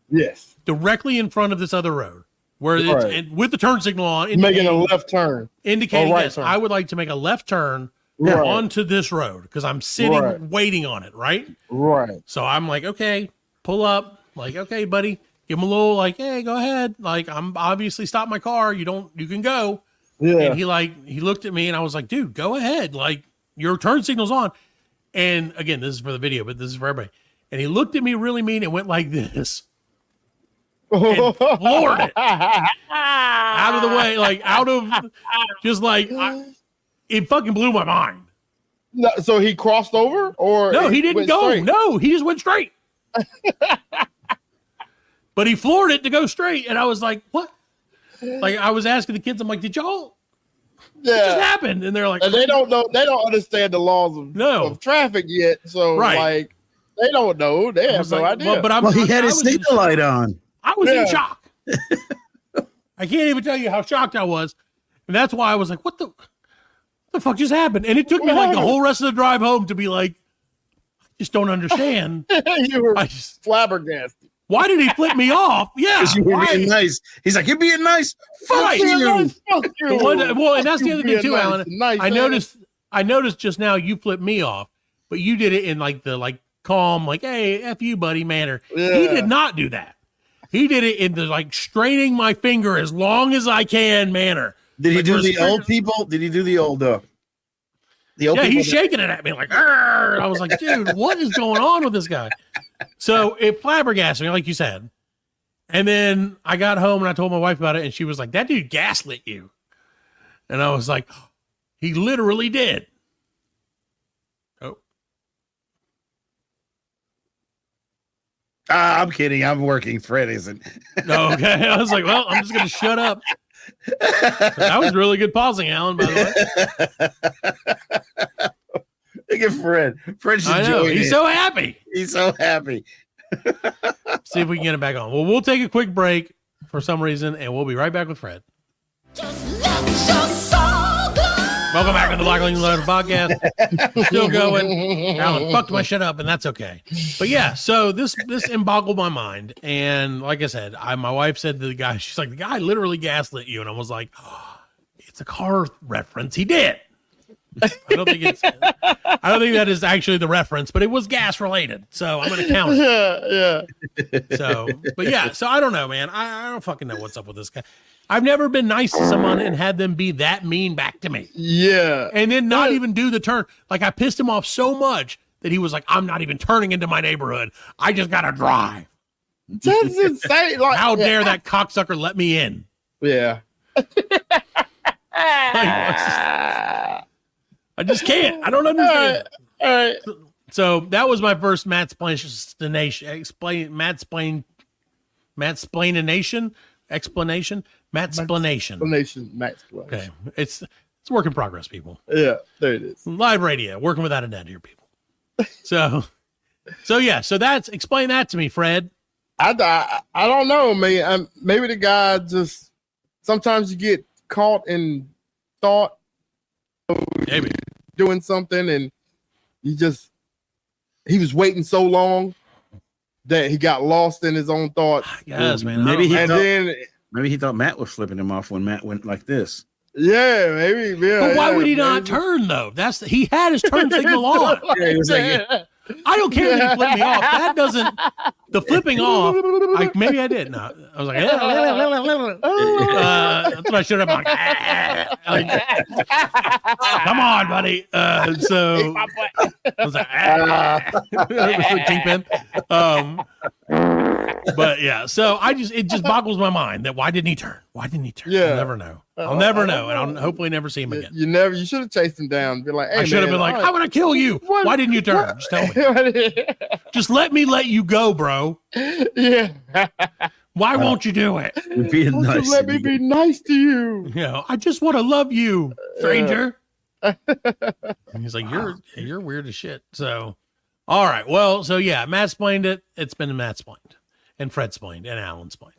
Yes. Directly in front of this other road. Where it's and with the turn signal on, making a left turn, indicating yes, I would like to make a left turn onto this road because I'm sitting waiting on it, right? Right. So I'm like, okay, pull up, like, okay, buddy, give him a little, like, hey, go ahead, like, I'm obviously stopped my car, you can go. And he looked at me and I was like, dude, go ahead, like, your turn signal's on. And again, this is for the video, but this is for everybody. And he looked at me really mean and went like this. And floored it out of the way, it fucking blew my mind. No, so he crossed over, or no, he didn't go. Straight? No, he just went straight. But he floored it to go straight, and I was like, "What?" Like I was asking the kids, I'm like, "Did y'all? What just happened?" And they're like, and they don't know. They don't understand the laws of traffic yet. So like, they don't know. They have no idea. But he had his signal light on. I was in shock. I can't even tell you how shocked I was. And that's why I was like, what the fuck just happened? And it took me like the whole rest of the drive home to be like, I just don't understand. You were flabbergasted. Why did he flip me off? Yeah. Because you were being nice. He's like, you're being nice. Fuck you. Fuck you. Well, and that's the other thing too, nice, Alan. Nice, I noticed just now you flipped me off, but you did it in like the calm, like, hey, F you, buddy manner. Yeah. He did not do that. He did it in the straining my finger as long as I can manner. Did he do the old people? Did he do the old old people? He's shaking it at me like, arr! I was like, dude, what is going on with this guy? So it flabbergasted me, like you said. And then I got home and I told my wife about it, and she was like, that dude gaslit you. And I was like, he literally did. I'm kidding. I'm working. Fred isn't. Okay. I was like, well, I'm just going to shut up. That was really good pausing, Alan, by the way. Look at Fred. Fred's enjoying it. He's so happy. He's so happy. See if we can get it back on. Well, we'll take a quick break for some reason, and we'll be right back with Fred. Welcome back to the Black Lincoln Letter Podcast. Still going. Alan fucked my shit up, and that's okay. But yeah, so this boggled my mind. And like I said, my wife said to the guy, she's like, the guy literally gaslit you. And I was like, oh, it's a car reference. He did. I don't think that is actually the reference, but it was gas related. So I'm going to count it. Yeah. So I don't know, man. I don't fucking know what's up with this guy. I've never been nice to someone and had them be that mean back to me. Yeah. And then not even do the turn. Like I pissed him off so much that he was like, I'm not even turning into my neighborhood. I just got to drive. That's insane. Like, how dare that cocksucker let me in? Yeah. I just can't. I don't understand. All right. So that was my first explanation. Okay. It's a work in progress, people. Yeah, there it is. Live radio, working without a net here, people. So explain that to me, Fred. I don't know, man. Maybe the guy just, sometimes you get caught in thought, maybe doing something, and he was waiting so long that he got lost in his own thoughts. Yes, man. Maybe he thought Matt was flipping him off when Matt went like this. Yeah, maybe. Yeah, but why would he not turn though? He had his turn signal on. Yeah, he was like, I don't care that he flipped me off. That doesn't, the flipping off, maybe I did. No, I was like, that's what I should have done. Come on, buddy. So I was like, it was the kingpin. But yeah, so it just boggles my mind that why didn't he turn? Why didn't he turn? Yeah. I'll never know. I'll never know, and I'll hopefully never see him again. You should have chased him down and be like, hey, I should have been like, I'm gonna kill you. Why didn't you turn? Just tell me. Just let you go, bro. Yeah. Why won't you do it? Being nice. Let me be nice to you. You know, I just want to love you, stranger. And he's like, you're weird as shit. So, all right. Well, so yeah, Matt explained it. It's been Matt explained, and Fred explained, and Alan explained.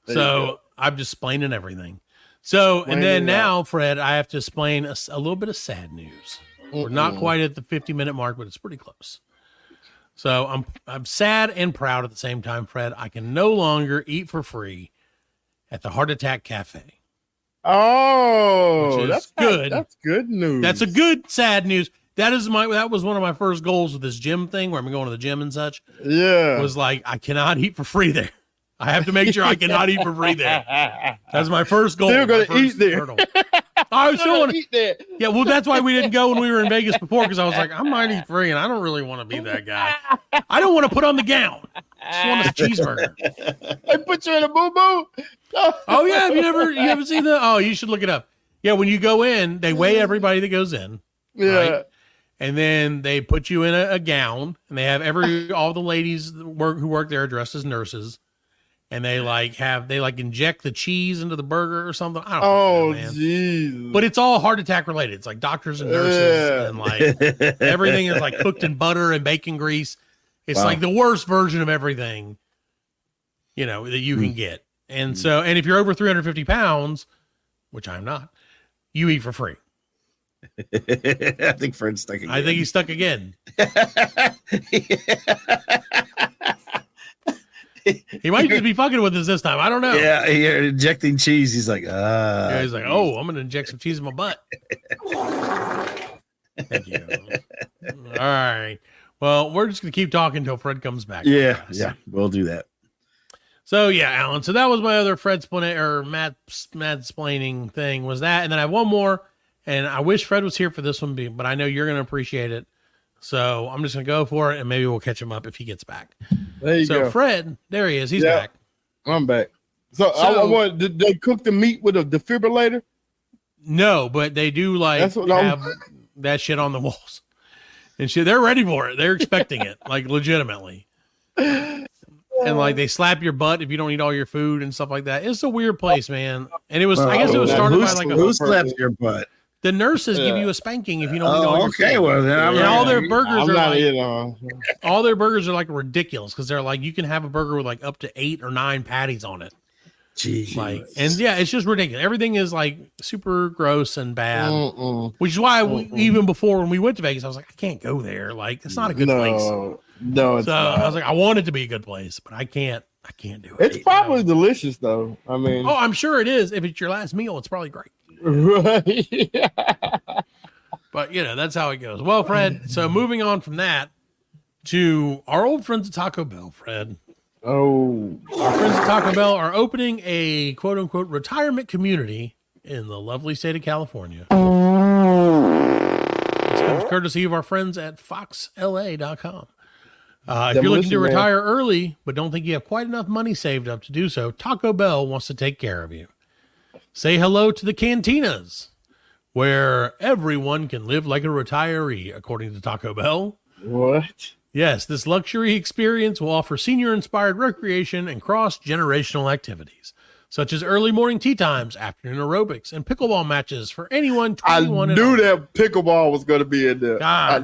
So I'm just explaining everything. So, and then now, Fred, I have to explain a little bit of sad news. We're not quite at the 50-minute mark, but it's pretty close. So I'm sad and proud at the same time, Fred. I can no longer eat for free at the Heart Attack Cafe. Oh, that's good. That's good news. That's a good sad news. That was one of my first goals with this gym thing where I'm going to the gym and such. Yeah. Was like, I cannot eat for free there. I have to make sure I cannot eat for free there. That's my first goal. Still going to eat there. I still want to eat there. Yeah, well, that's why we didn't go when we were in Vegas before, because I was like, I might eat free, and I don't really want to be that guy. I don't want to put on the gown. I just want a cheeseburger. They put you in a boo-boo? Oh, yeah. You haven't seen that? Oh, you should look it up. Yeah, when you go in, they weigh everybody that goes in. Yeah. Right? And then they put you in a gown, and they have all the ladies who work there dressed as nurses. And they inject the cheese into the burger or something. I don't know, man. Jeez. But it's all heart attack related. It's like doctors and nurses and like everything is like cooked in butter and bacon grease. It's like the worst version of everything, that you can get. And so, and if you're over 350 pounds, which I'm not, you eat for free. I think Fred's stuck again. I think he's stuck again. He might just be fucking with us this time. I don't know. Yeah, you're injecting cheese. He's like, Yeah, he's like, oh, I'm gonna inject some cheese in my butt. Thank you. All right. Well, we're just gonna keep talking until Fred comes back. Yeah, we'll do that. So yeah, Alan. So that was my other Fred explaining or Matt explaining thing was that, and then I have one more, and I wish Fred was here for this one, but I know you're gonna appreciate it. So I'm just gonna go for it, and maybe we'll catch him up if he gets back. There you go. So Fred, there he is. He's back. I'm back. So did they cook the meat with a defibrillator? No, but they do have that shit on the walls and shit. They're ready for it. They're expecting it, like legitimately. And like they slap your butt if you don't eat all your food and stuff like that. It's a weird place, man. And it was, I guess it was started by like who slaps your butt? The nurses give you a spanking if you don't eat all your food. Okay, well then all their burgers all their burgers are like ridiculous because they're like you can have a burger with like up to 8 or 9 patties on it. Jeez. Like, and yeah, it's just ridiculous. Everything is like super gross and bad, which is why even before when we went to Vegas, I was like, I can't go there. Like, it's not a good place. No, it's not. I was like, I want it to be a good place, but I can't do it. It's probably delicious though. I mean, I'm sure it is. If it's your last meal, it's probably great. Right. But that's how it goes. Well, Fred, so moving on from that to our old friends at Taco Bell, Fred. Oh, our friends at Taco Bell are opening a quote unquote retirement community in the lovely state of California. This comes courtesy of our friends at foxla.com. If you're looking to retire early, but don't think you have quite enough money saved up to do so, Taco Bell wants to take care of you. Say hello to the cantinas, where everyone can live like a retiree, according to Taco Bell. What? Yes, this luxury experience will offer senior-inspired recreation and cross-generational activities, such as early morning tea times, afternoon aerobics, and pickleball matches for anyone 21 I knew that pickleball was going to be in there. I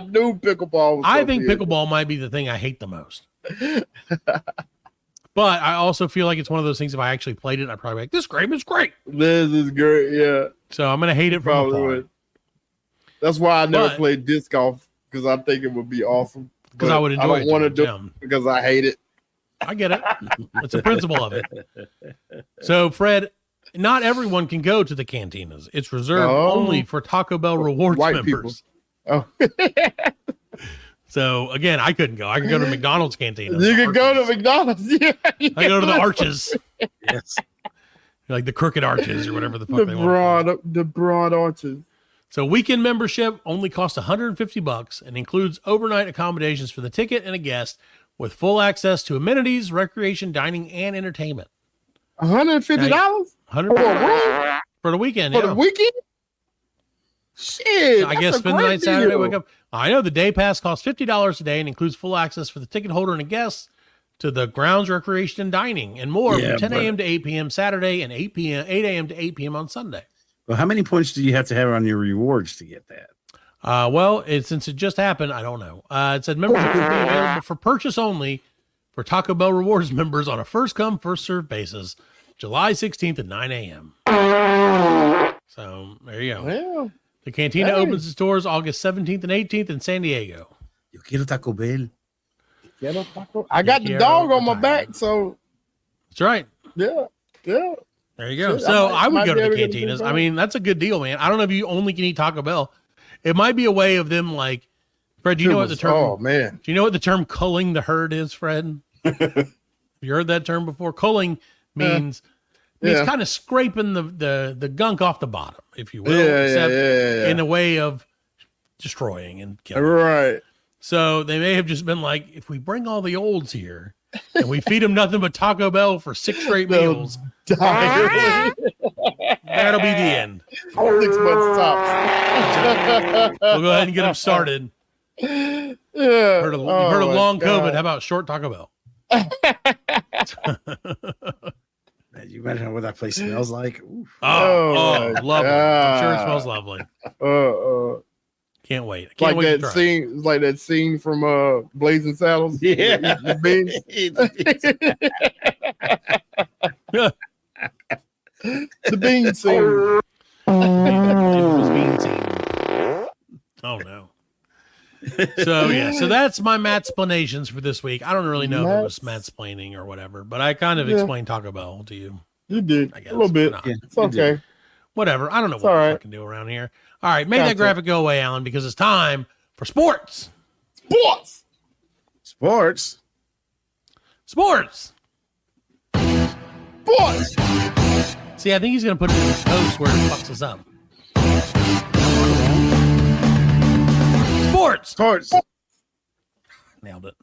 knew pickleball was I think pickleball might be the thing I hate the most. But I also feel like it's one of those things, if I actually played it, I'd probably be like, this game is great. This is great, yeah. So I'm going to hate it from afar. That's why I never played disc golf, because I think it would be awesome. Because I would enjoy it. I don't want to do it because I hate it. I get it. It's a principle of it. So, Fred, not everyone can go to the cantinas. It's reserved only for Taco Bell rewards members. People. Oh. So, again, I couldn't go. I could go to McDonald's cantina. You could go to McDonald's. Yeah. I go to the Arches. Yes. Like the crooked arches or whatever the fuck they want. The broad arches. So weekend membership only costs $150 and includes overnight accommodations for the ticket and a guest with full access to amenities, recreation, dining, and entertainment. $150? $150 for the weekend. For the weekend? Shit. So I guess spend the night Saturday, wake up. I know the day pass costs $50 a day and includes full access for the ticket holder and a guest to the grounds, recreation, and dining, and more from 10 a.m. to 8 p.m. Saturday and 8 a.m. to 8 p.m. on Sunday. Well, how many points do you have to have on your rewards to get that? Well, since it just happened, I don't know. It said membership will be available for purchase only for Taco Bell Rewards members on a first-come, first-served basis, July 16th at 9 a.m. So there you go. Well, the Cantina opens its doors August 17th and 18th in San Diego. Yo quiero Taco Bell. I got the dog on my back, so. That's right. Yeah. There you go. So I would go to the cantinas. I mean, that's a good deal, man. I don't know if you only can eat Taco Bell. It might be a way of them, like, Fred, do you know what the term? Oh man, do you know what the term culling the herd is, Fred? Have you heard that term before? Culling means kind of scraping the gunk off the bottom, if you will, except in a way of destroying and killing. Right. So they may have just been like, if we bring all the olds here and we feed them nothing but Taco Bell for 6 straight meals, that'll be the end. 6 months tops. We'll go ahead and get them started. Heard of long COVID. How about short Taco Bell? Man, you imagine what that place smells like? Oof. Oh, lovely. I'm sure it smells lovely. Can't wait. I can't wait to try. Like that scene from Blazing Saddles. Yeah. The beans. The bean scene. It was bean scene. Oh no. So that's my Matt-splanations for this week. I don't really know if it was Matt-splaining or whatever, but I kind of explained Taco Bell to you. You did. I guess. A little bit. Yeah, it's okay. Whatever. I don't know what I fucking do around here. All right, make that graphic go away, Alan, because it's time for sports. Sports. See, I think he's going to put it in his post where it fucks us up. Sports. Nailed it.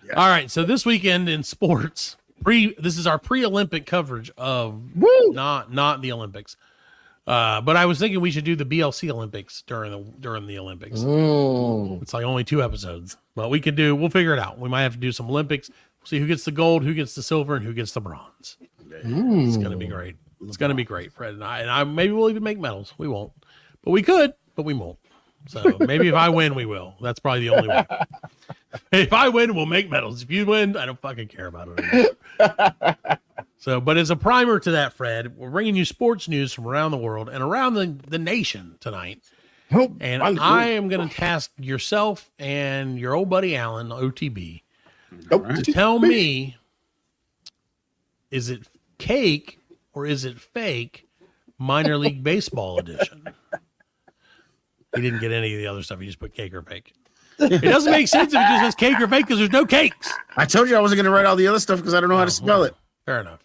Yeah. All right, so this weekend in sports, this is our pre-Olympic coverage of not the Olympics. But I was thinking we should do the BLC Olympics during the Olympics. It's like only 2 episodes, but we'll figure it out. We might have to do some Olympics. We'll see who gets the gold, who gets the silver, and who gets the bronze. It's going to be great. It's going to be great, Fred and I maybe we'll even make medals. We won't, but we could, but we won't. So maybe if I win, we will. That's probably the only way. If I win, we'll make medals. If you win, I don't fucking care about it anymore. So, but as a primer to that, Fred, we're bringing you sports news from around the world and around the nation tonight. And I am going to task yourself and your old buddy Alan, OTB, to tell me, is it cake or is it fake minor league baseball edition? He didn't get any of the other stuff. He just put cake or fake. It doesn't make sense if it just says cake or fake because there's no cakes. I told you I wasn't going to write all the other stuff because I don't know how to spell it. Fair enough.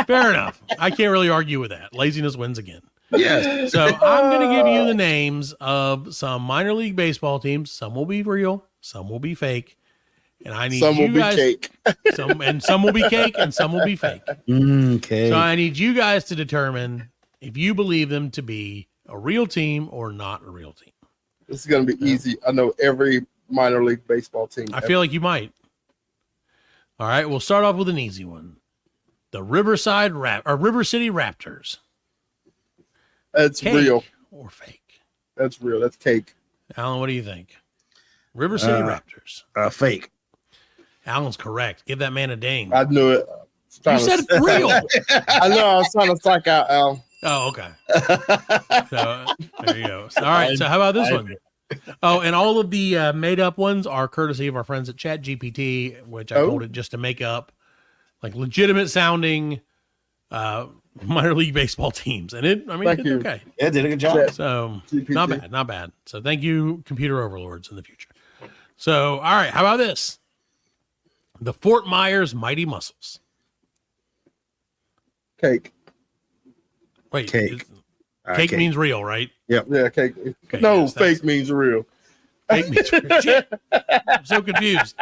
Fair enough. I can't really argue with that. Laziness wins again. Yes. So I'm going to give you the names of some minor league baseball teams. Some will be real. Some will be fake. And I need some you will guys. Be cake. Some will be cake and some will be fake. Okay. So I need you guys to determine if you believe them to be a real team or not a real team. This is going to be easy. I know every minor league baseball team. I feel like you might. All right, we'll start off with an easy one. The River City Raptors. That's cake real or fake? That's real. That's cake. Alan, what do you think? River City Raptors. Fake. Alan's correct. Give that man a ding. I knew it. You said real. I know. I was trying to psych out Al. Oh, okay. So there you go. All right. So how about this one? Oh, and all of the made up ones are courtesy of our friends at ChatGPT, which I told it just to make up like legitimate sounding minor league baseball teams. And it did okay. Yeah, did a good job. So not bad. So thank you, computer overlords in the future. So, all right. How about this? The Fort Myers Mighty Muscles. Cake. Wait, cake. Cake means real, right? Yep. Yeah, cake. Okay, No, yes, that's- fake means real. Cake means real. Shit. I'm so confused.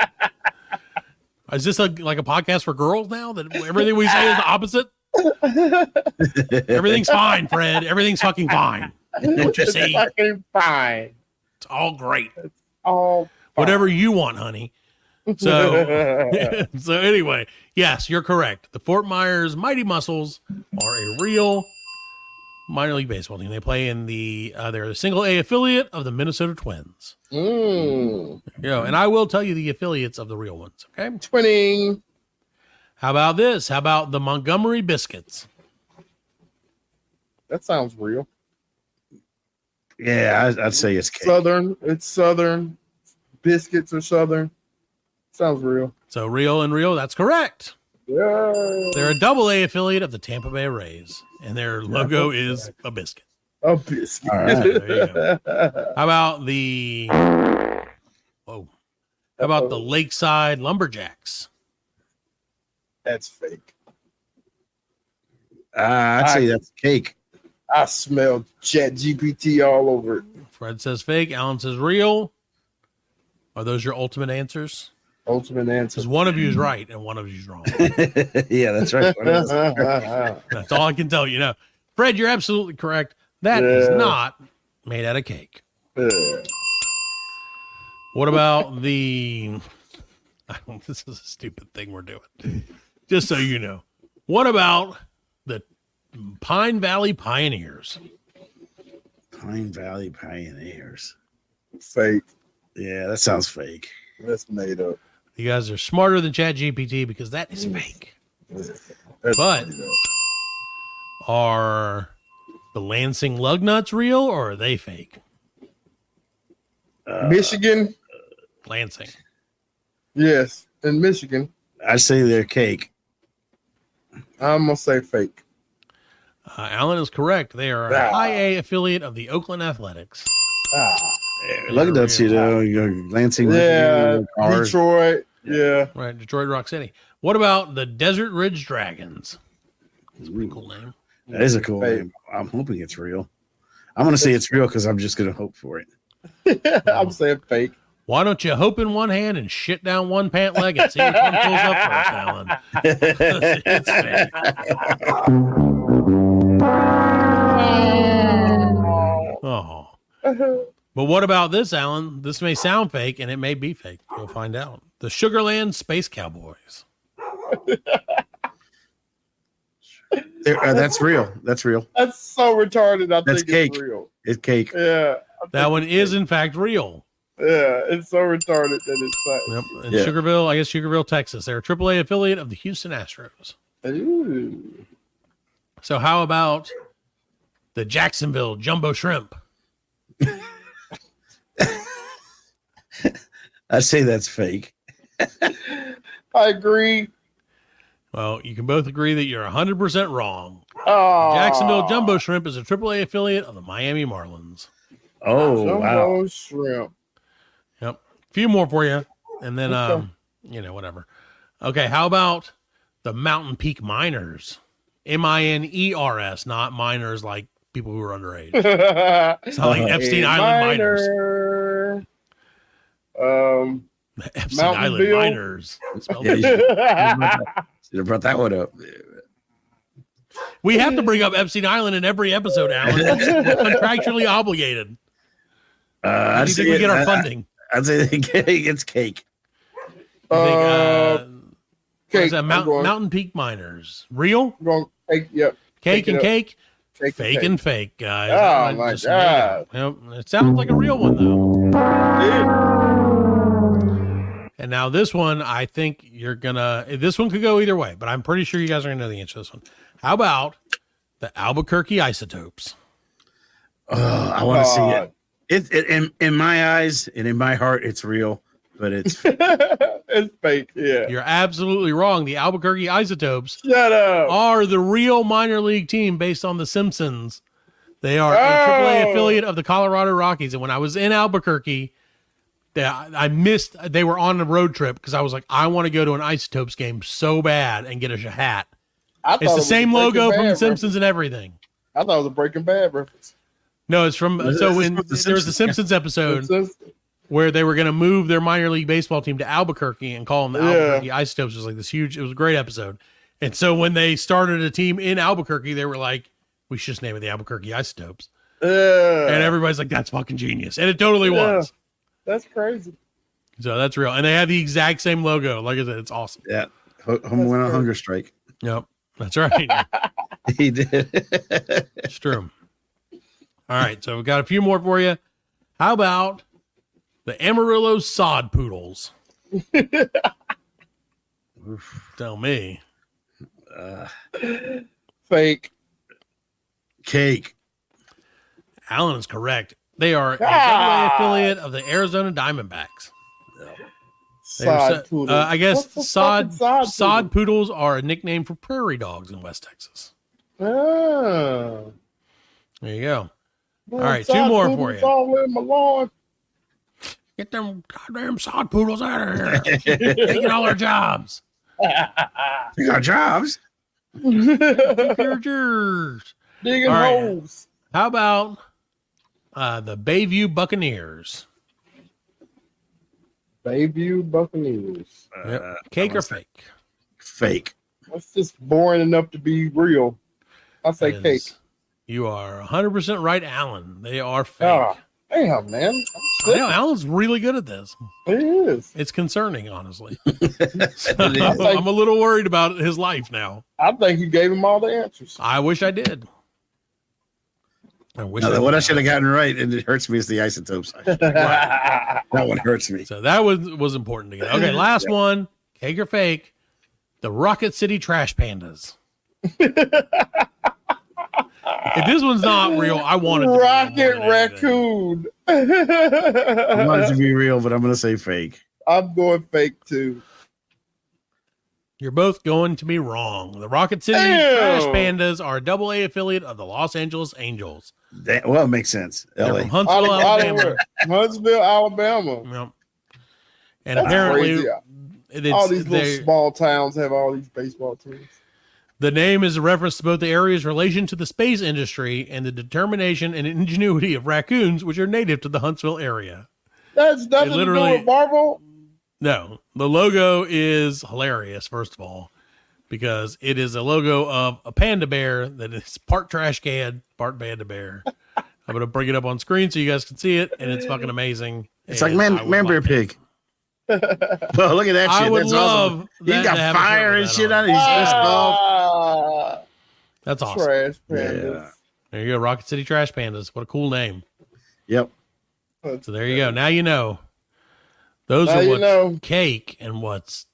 Is this like a podcast for girls now? That everything we say is the opposite? Everything's fine, Fred. Everything's fucking fine. Don't you see? Fucking fine. It's all great. All Whatever you want, honey. So, so anyway, yes, you're correct. The Fort Myers Mighty Muscles are a real minor league baseball team. They play in they're the single A affiliate of the Minnesota Twins. And I will tell you the affiliates of the real ones. Okay. Twinning. How about this? How about the Montgomery Biscuits? That sounds real. Yeah, I'd say it's cake. Southern. It's Southern. Biscuits are Southern. Sounds real. So real. That's correct. Yeah. They're a double A affiliate of the Tampa Bay Rays, and their logo is a biscuit. A biscuit. All right. There you go. How about the Lakeside Lumberjacks? That's fake. I'd say that's cake. I smell Chat GPT all over it. Fred says fake. Alan says real. Are those your ultimate answers? Ultimate answer. Because one of you is right and one of you is wrong. Yeah, that's right. That's all I can tell you. No, Fred, you're absolutely correct. That is not made out of cake. What about the? This is a stupid thing we're doing. Just so you know, what about the Pine Valley Pioneers? Pine Valley Pioneers. Fake. Yeah, that sounds fake. That's made up. You guys are smarter than ChatGPT because that is fake. But are the Lansing Lugnuts real or are they fake? Michigan. Lansing. Yes, in Michigan. I say they're cake. I'm gonna say fake. Alan is correct. They are a high A affiliate of the Oakland Athletics. Lugnuts, Lansing. Yeah, Detroit. Yeah. Right, Detroit Rock City. What about the Desert Ridge Dragons? That's a pretty cool name. That is a cool name. I'm hoping it's real. I'm going to say it's real because I'm just going to hope for it. I'm saying fake. Why don't you hope in one hand and shit down one pant leg and see which one pulls up first, Alan? It's fake. Oh. But what about this, Alan? This may sound fake, and it may be fake. You'll find out. The Sugarland Space Cowboys. That's real. That's real. That's so retarded. That's think cake. It's real. It's cake. Yeah. That one is, in fact, real. Yeah, it's so retarded that it's fake. Yep. In Sugarville, Texas. They're a AAA affiliate of the Houston Astros. Ooh. So how about the Jacksonville Jumbo Shrimp? I'd say that's fake. I agree. Well, you can both agree that you're 100% wrong. Oh. Jacksonville Jumbo Shrimp is a AAA affiliate of the Miami Marlins. Oh, Jumbo wow. shrimp. Yep. A few more for you. And then, whatever. Okay. How about the Mountain Peak Miners? MINERS, not minors like people who are underage. It's not like Epstein Island Miners. Epstein Mountain Island Bill. Miners. Yeah, you should have brought that one up. We have to bring up Epstein Island in every episode, Alan. We're contractually obligated. I'd think we get our funding. I'd say it's cake. Cake. Mountain Peak Miners. Real? I'm going cake. Yep. Cake and cake? Cake Fake and and fake, guys. Oh, my God. Yep. It sounds like a real one, though. And now this one, I think this one could go either way, but I'm pretty sure you guys are going to know the answer to this one. How about the Albuquerque Isotopes? I want to see it. In my eyes and in my heart, it's real, but it's it's fake. Yeah. You're absolutely wrong. The Albuquerque Isotopes Shut up. are the real minor league team based on the Simpsons. They are a AAA affiliate of the Colorado Rockies. And when I was in Albuquerque, they were on a road trip because I was like, I want to go to an Isotopes game so bad and get a hat. It's the same logo from The Simpsons and everything. I thought it was a Breaking Bad reference. No, it's from there was the Simpsons episode where they were going to move their minor league baseball team to Albuquerque and call them the Albuquerque Isotopes. It was like this huge. It was a great episode. And so when they started a team in Albuquerque, they were like, "We should just name it the Albuquerque Isotopes." And everybody's like, "That's fucking genius," and it totally was. That's crazy. So that's real, and they have the exact same logo. Like I said, it's awesome. Yeah, home went on hunger strike. Yep, that's right. He did. It's true. All right, so we've got a few more for you. How about the Amarillo Sod Poodles? Tell me. Fake. Cake. Alan is correct. They are a AA affiliate of the Arizona Diamondbacks. Sod poodles. I guess What's sod poodles are a nickname for prairie dogs in West Texas. Oh. There you go. Man, all right, two more for you. All in my lawn. Get them goddamn sod poodles out of here. Taking all our jobs. You got jobs. Keep your jers. Digging All right. holes. How about the Bayview Buccaneers? Bayview Buccaneers. Yep. Cake or fake? Fake. That's just boring enough to be real. I say That cake. is- You are 100% right, Alan. They are fake. Oh, damn, man. I know, Alan's really good at this. It is. It's concerning, honestly. is. I'm a little worried about his life now. I think you gave him all the answers. I wish I did. I wish. No, I what I did. should have gotten right, and it hurts me, is the isotopes. That one hurts me. So that was important to get. Okay, last one. Cake or fake? The Rocket City Trash Pandas. If this one's not real, I want it to be Rocket real more than Raccoon. I want it to be real, but I'm going to say fake. I'm going fake too. You're both going to be wrong. The Rocket City Damn. Trash Pandas are a AA affiliate of the Los Angeles Angels. Well, it makes sense. They're LA. from Huntsville, Alabama. Huntsville, Alabama. Yep. And That's apparently, crazy. All these little small towns have all these baseball teams. the name is a reference to both the area's relation to the space industry and the determination and ingenuity of raccoons, which are native to the Huntsville area. That's nothing to do with Marvel. No, the logo is hilarious, first of all, because it is a logo of a panda bear that is part trash can, part panda bear. I'm going to bring it up on screen so you guys can see it, and it's fucking amazing. It's like man bear pig. Well, look at that shit. I would That's love awesome. that He to have got a fire shirt and with shit that on it. He's pissed off. That's awesome. Trash pandas. There you go, Rocket City Trash Pandas. What a cool name. Yep. So there you go. Now you know. Those Now are you what's know. cake and what's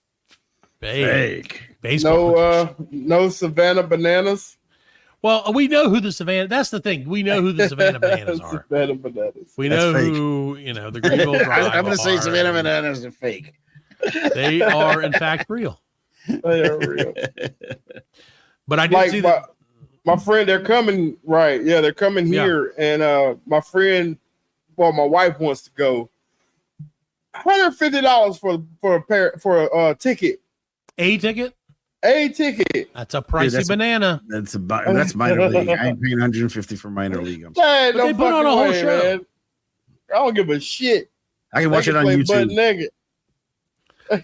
fake. Baseball. No Savannah bananas. Well, we know who the Savannah. That's the thing. We know who the Savannah Bananas are. Savannah bananas. We That's know fake. who, the Greenville Drive. I'm going to say are. Savannah bananas are fake. They are, in fact, real. They are real. But I did see that. My friend, they're coming. Right. Yeah, they're coming here. And my friend, my wife wants to go. $150 for a ticket. A ticket? A ticket. That's a pricey banana. That's minor league. I ain't paying 150 for minor league. I'm Hey, But they put on a whole show. Man. I don't give a shit. I can watch They it on play YouTube. butt naked.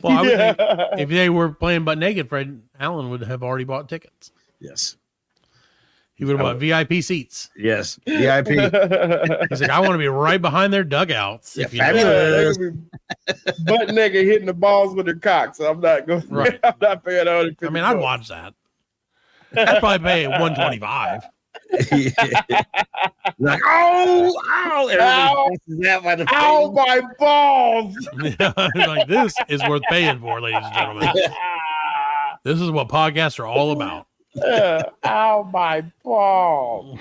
Well, I would think if they were playing butt naked, Fred Allen would have already bought tickets. Yes. He would have bought VIP seats. Yes. VIP. He's like, I want to be right behind their dugouts. Yeah, If you know. fabulous. They could be butt naked hitting the balls with their cocks. I'm not going. Right. I'm not paying $150. I mean, I'd watch that. I'd probably pay $125. Like, ow. Ow. Ow, my balls. Like, this is worth paying for, ladies and gentlemen. This is what podcasts are all about. Ow, my balls.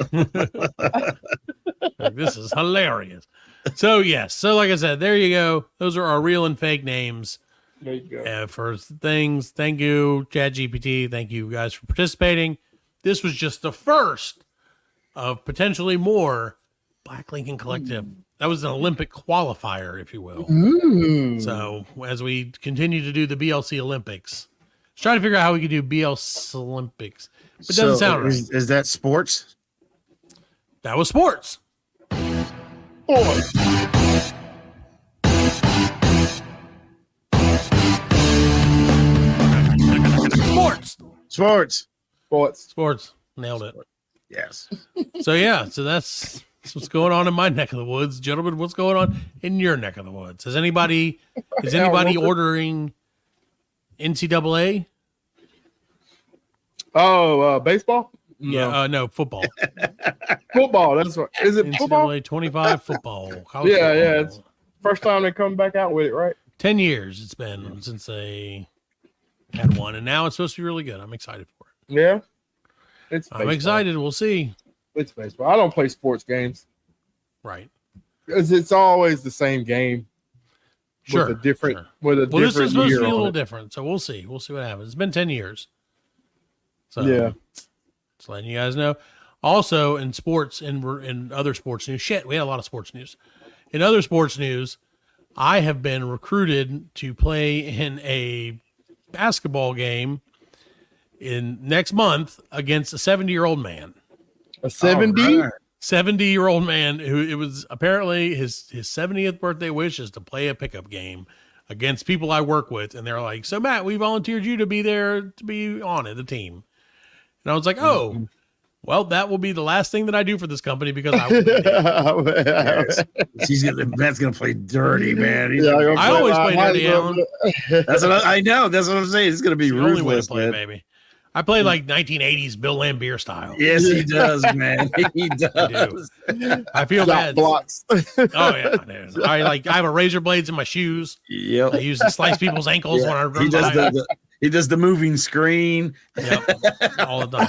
Like, this is hilarious. So, yes. So, like I said, there you go. Those are our real and fake names. There you go. For things. Thank you, ChatGPT. Thank you guys for participating. This was just the first of potentially more Black Lincoln Collective. That was an Olympic qualifier, if you will. So as we continue to do the BLC Olympics, trying to figure out how we could do BLC Olympics. But it doesn't sound right. Is that sports? That was sports. Sports. Nailed it. Yes. So that's what's going on in my neck of the woods, gentlemen. What's going on in your neck of the woods? Is anybody ordering NCAA? Oh, baseball? Yeah, no, football. Football. That's what. Is it NCAA football? 25 football. Yeah, football. yeah. It's first time they come back out with it, right? 10 years it's been since they had one, and now it's supposed to be really good. I'm excited for it. Yeah. I'm excited. We'll see. It's baseball. I don't play sports games. Right. Because it's always the same game. Sure. With a different this is supposed to year be a little on it. different. So we'll see. We'll see what happens. It's been 10 years. So Yeah. just letting you guys know. Also in sports and other sports news. Shit, we had a lot of sports news. In other sports news, I have been recruited to play in a basketball game in next month against a 70-year-old man. A 70? 70-year-old man who it was apparently his 70th birthday wish is to play a pickup game against people I work with. And they're like, so Matt, we volunteered you to be there to be on it, the team. And I was like, oh, well, that will be the last thing that I do for this company because I will be Matt's gonna play dirty, man. I always play dirty, Alan. That's what I know. That's what I'm saying. It's gonna be the only way to ruthless, play, man. baby. I play like 1980s Bill Lambier style. Yes, he does, man. He does. I feel bad. Blocks. Oh yeah, dude. I have a razor blades in my shoes. Yep. I use to slice people's ankles when I run by. He does the moving screen. Yep. All the time.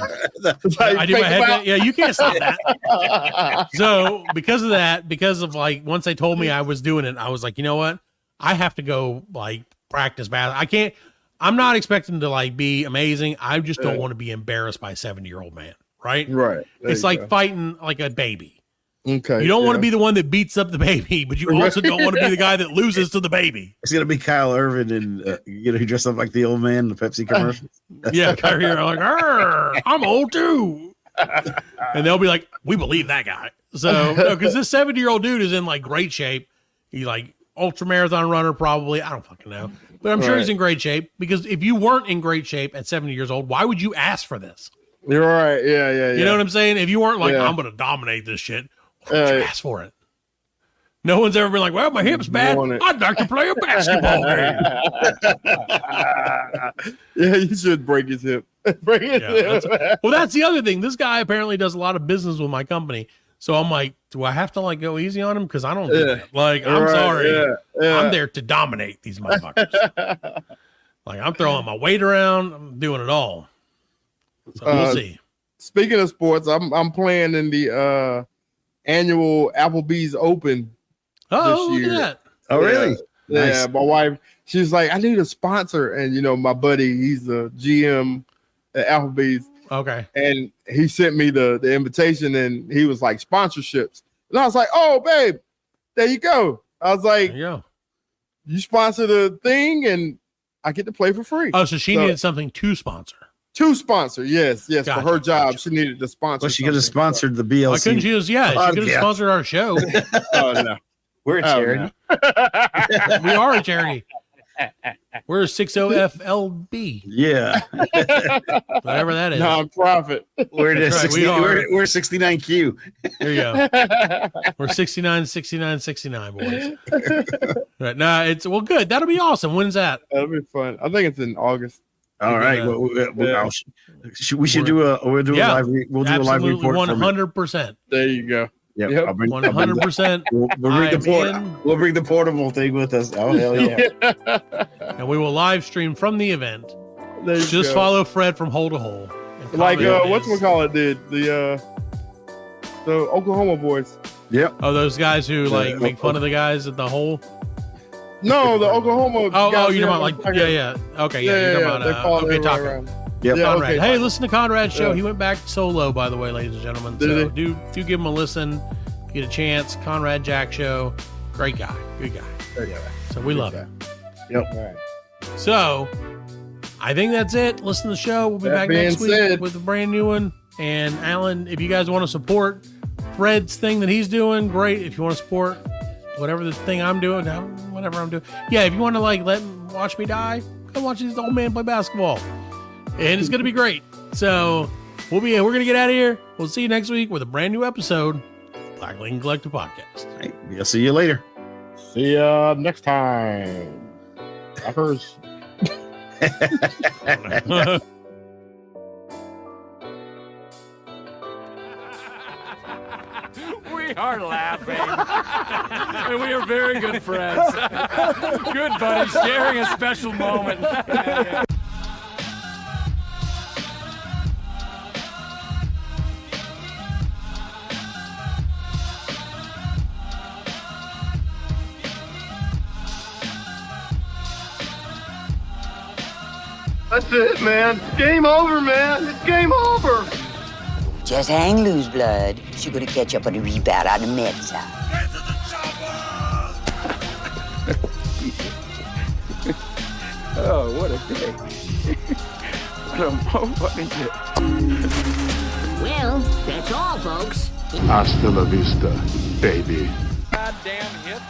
I do my head. Yeah, you can't stop that. So because of that, because of like once they told me I was doing it, I was like, you know what? I have to go like practice basketball. I can't. I'm not expecting to like be amazing. I just don't want to be embarrassed by a 70-year-old man. Right. Right. It's like fighting like a baby. Okay. You don't want to be the one that beats up the baby, but you also don't want to be the guy that loses to the baby. It's gonna be Kyle Irvin and he dressed up like the old man in the Pepsi commercial. Yeah, Kyrie, like, I'm old too, and they'll be like, we believe that guy. So because this 70-year-old dude is in like great shape. He's like ultra marathon runner, probably. I don't fucking know, but I'm sure he's in great shape because if you weren't in great shape at 70 years old, why would you ask for this? You're right. Yeah. You know what I'm saying? If you weren't like, I'm going to dominate this shit. Why would you ask for it? No one's ever been like, well, my hip's bad. I'd like to play a basketball game. Yeah, you should break his hip. Break his hip. That's the other thing. This guy apparently does a lot of business with my company. So I'm like, do I have to like go easy on him? Because I don't do that. Like, I'm sorry. I'm there to dominate these motherfuckers. Like, I'm throwing my weight around. I'm doing it all. So we'll see. Speaking of sports, I'm playing in the annual Applebee's Open this year. Look at that. Oh, really? Yeah, Nice. my wife, she's like, I need a sponsor. And, you know, my buddy, he's the GM at Applebee's. Okay. And he sent me the invitation and he was like, sponsorships. And I was like, oh, babe, there you go. I was like, There you go. you sponsor the thing and I get to play for free. Oh, so she needed something to sponsor. To sponsor, yes. Gotcha, for her job, she needed to sponsor. Well, she could have sponsored the BLC. Why couldn't she just, she could have sponsored our show. Oh, no. We're a charity. We are a charity. We're a 60FLB. Yeah. Whatever that is. Non-profit. We're That's right, we are. we're 69Q. There you go. We're 69, boys. Right. Nah, it's well good. That'll be awesome. When's that? That'll be fun. I think it's in August. All right. We should do a live. We'll do a live report. 100%. There you go. Yep. Yep. I'll bring, 100%. We'll bring the portable thing with us. Oh hell yeah! And we will live stream from the event. There you Just go. follow Fred from hole to hole. Like whatchamacallit did the Oklahoma boys. Yep. Oh, those guys who like make fun of the guys at the hole. No, the Oklahoma. Oh, you're talking about like yeah. Okay, you're talking about okay, Taco. Yep. Conrad. Okay, hey, listen to Conrad's show. He went back solo, by the way, ladies and gentlemen. So do give him a listen. Get a chance. Conrad Jack Show. Great guy. Good guy. So we love him. Yep. All right. So I think that's it. Listen to the show. We'll be back next week with a brand new one. And Alan, if you guys want to support Fred's thing that he's doing, great. If you want to support whatever the thing I'm doing, whatever I'm doing. Yeah, if you want to watch me die, come watch this old man play basketball. And it's going to be great. So we're going to get out of here. We'll see you next week with a brand new episode of Black Lincoln Collective Podcast. Hey, we'll see you later. See ya next time. Rappers. We are laughing. And we are very good friends. Good buddies, sharing a special moment. That's it, man. Game over, man. It's game over. Just hang loose, blood. She's gonna catch up on the rebound on the med side. Get to the chopper! Oh, what a day. What a motherfucking day. Well, that's all, folks. Hasta la vista, baby. Goddamn hit.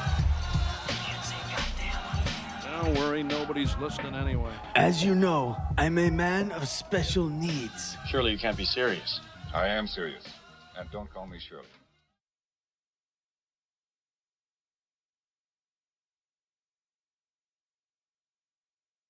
Don't worry, nobody's listening anyway. As you know, I'm a man of special needs. Surely you can't be serious. I am serious. And don't call me Shirley.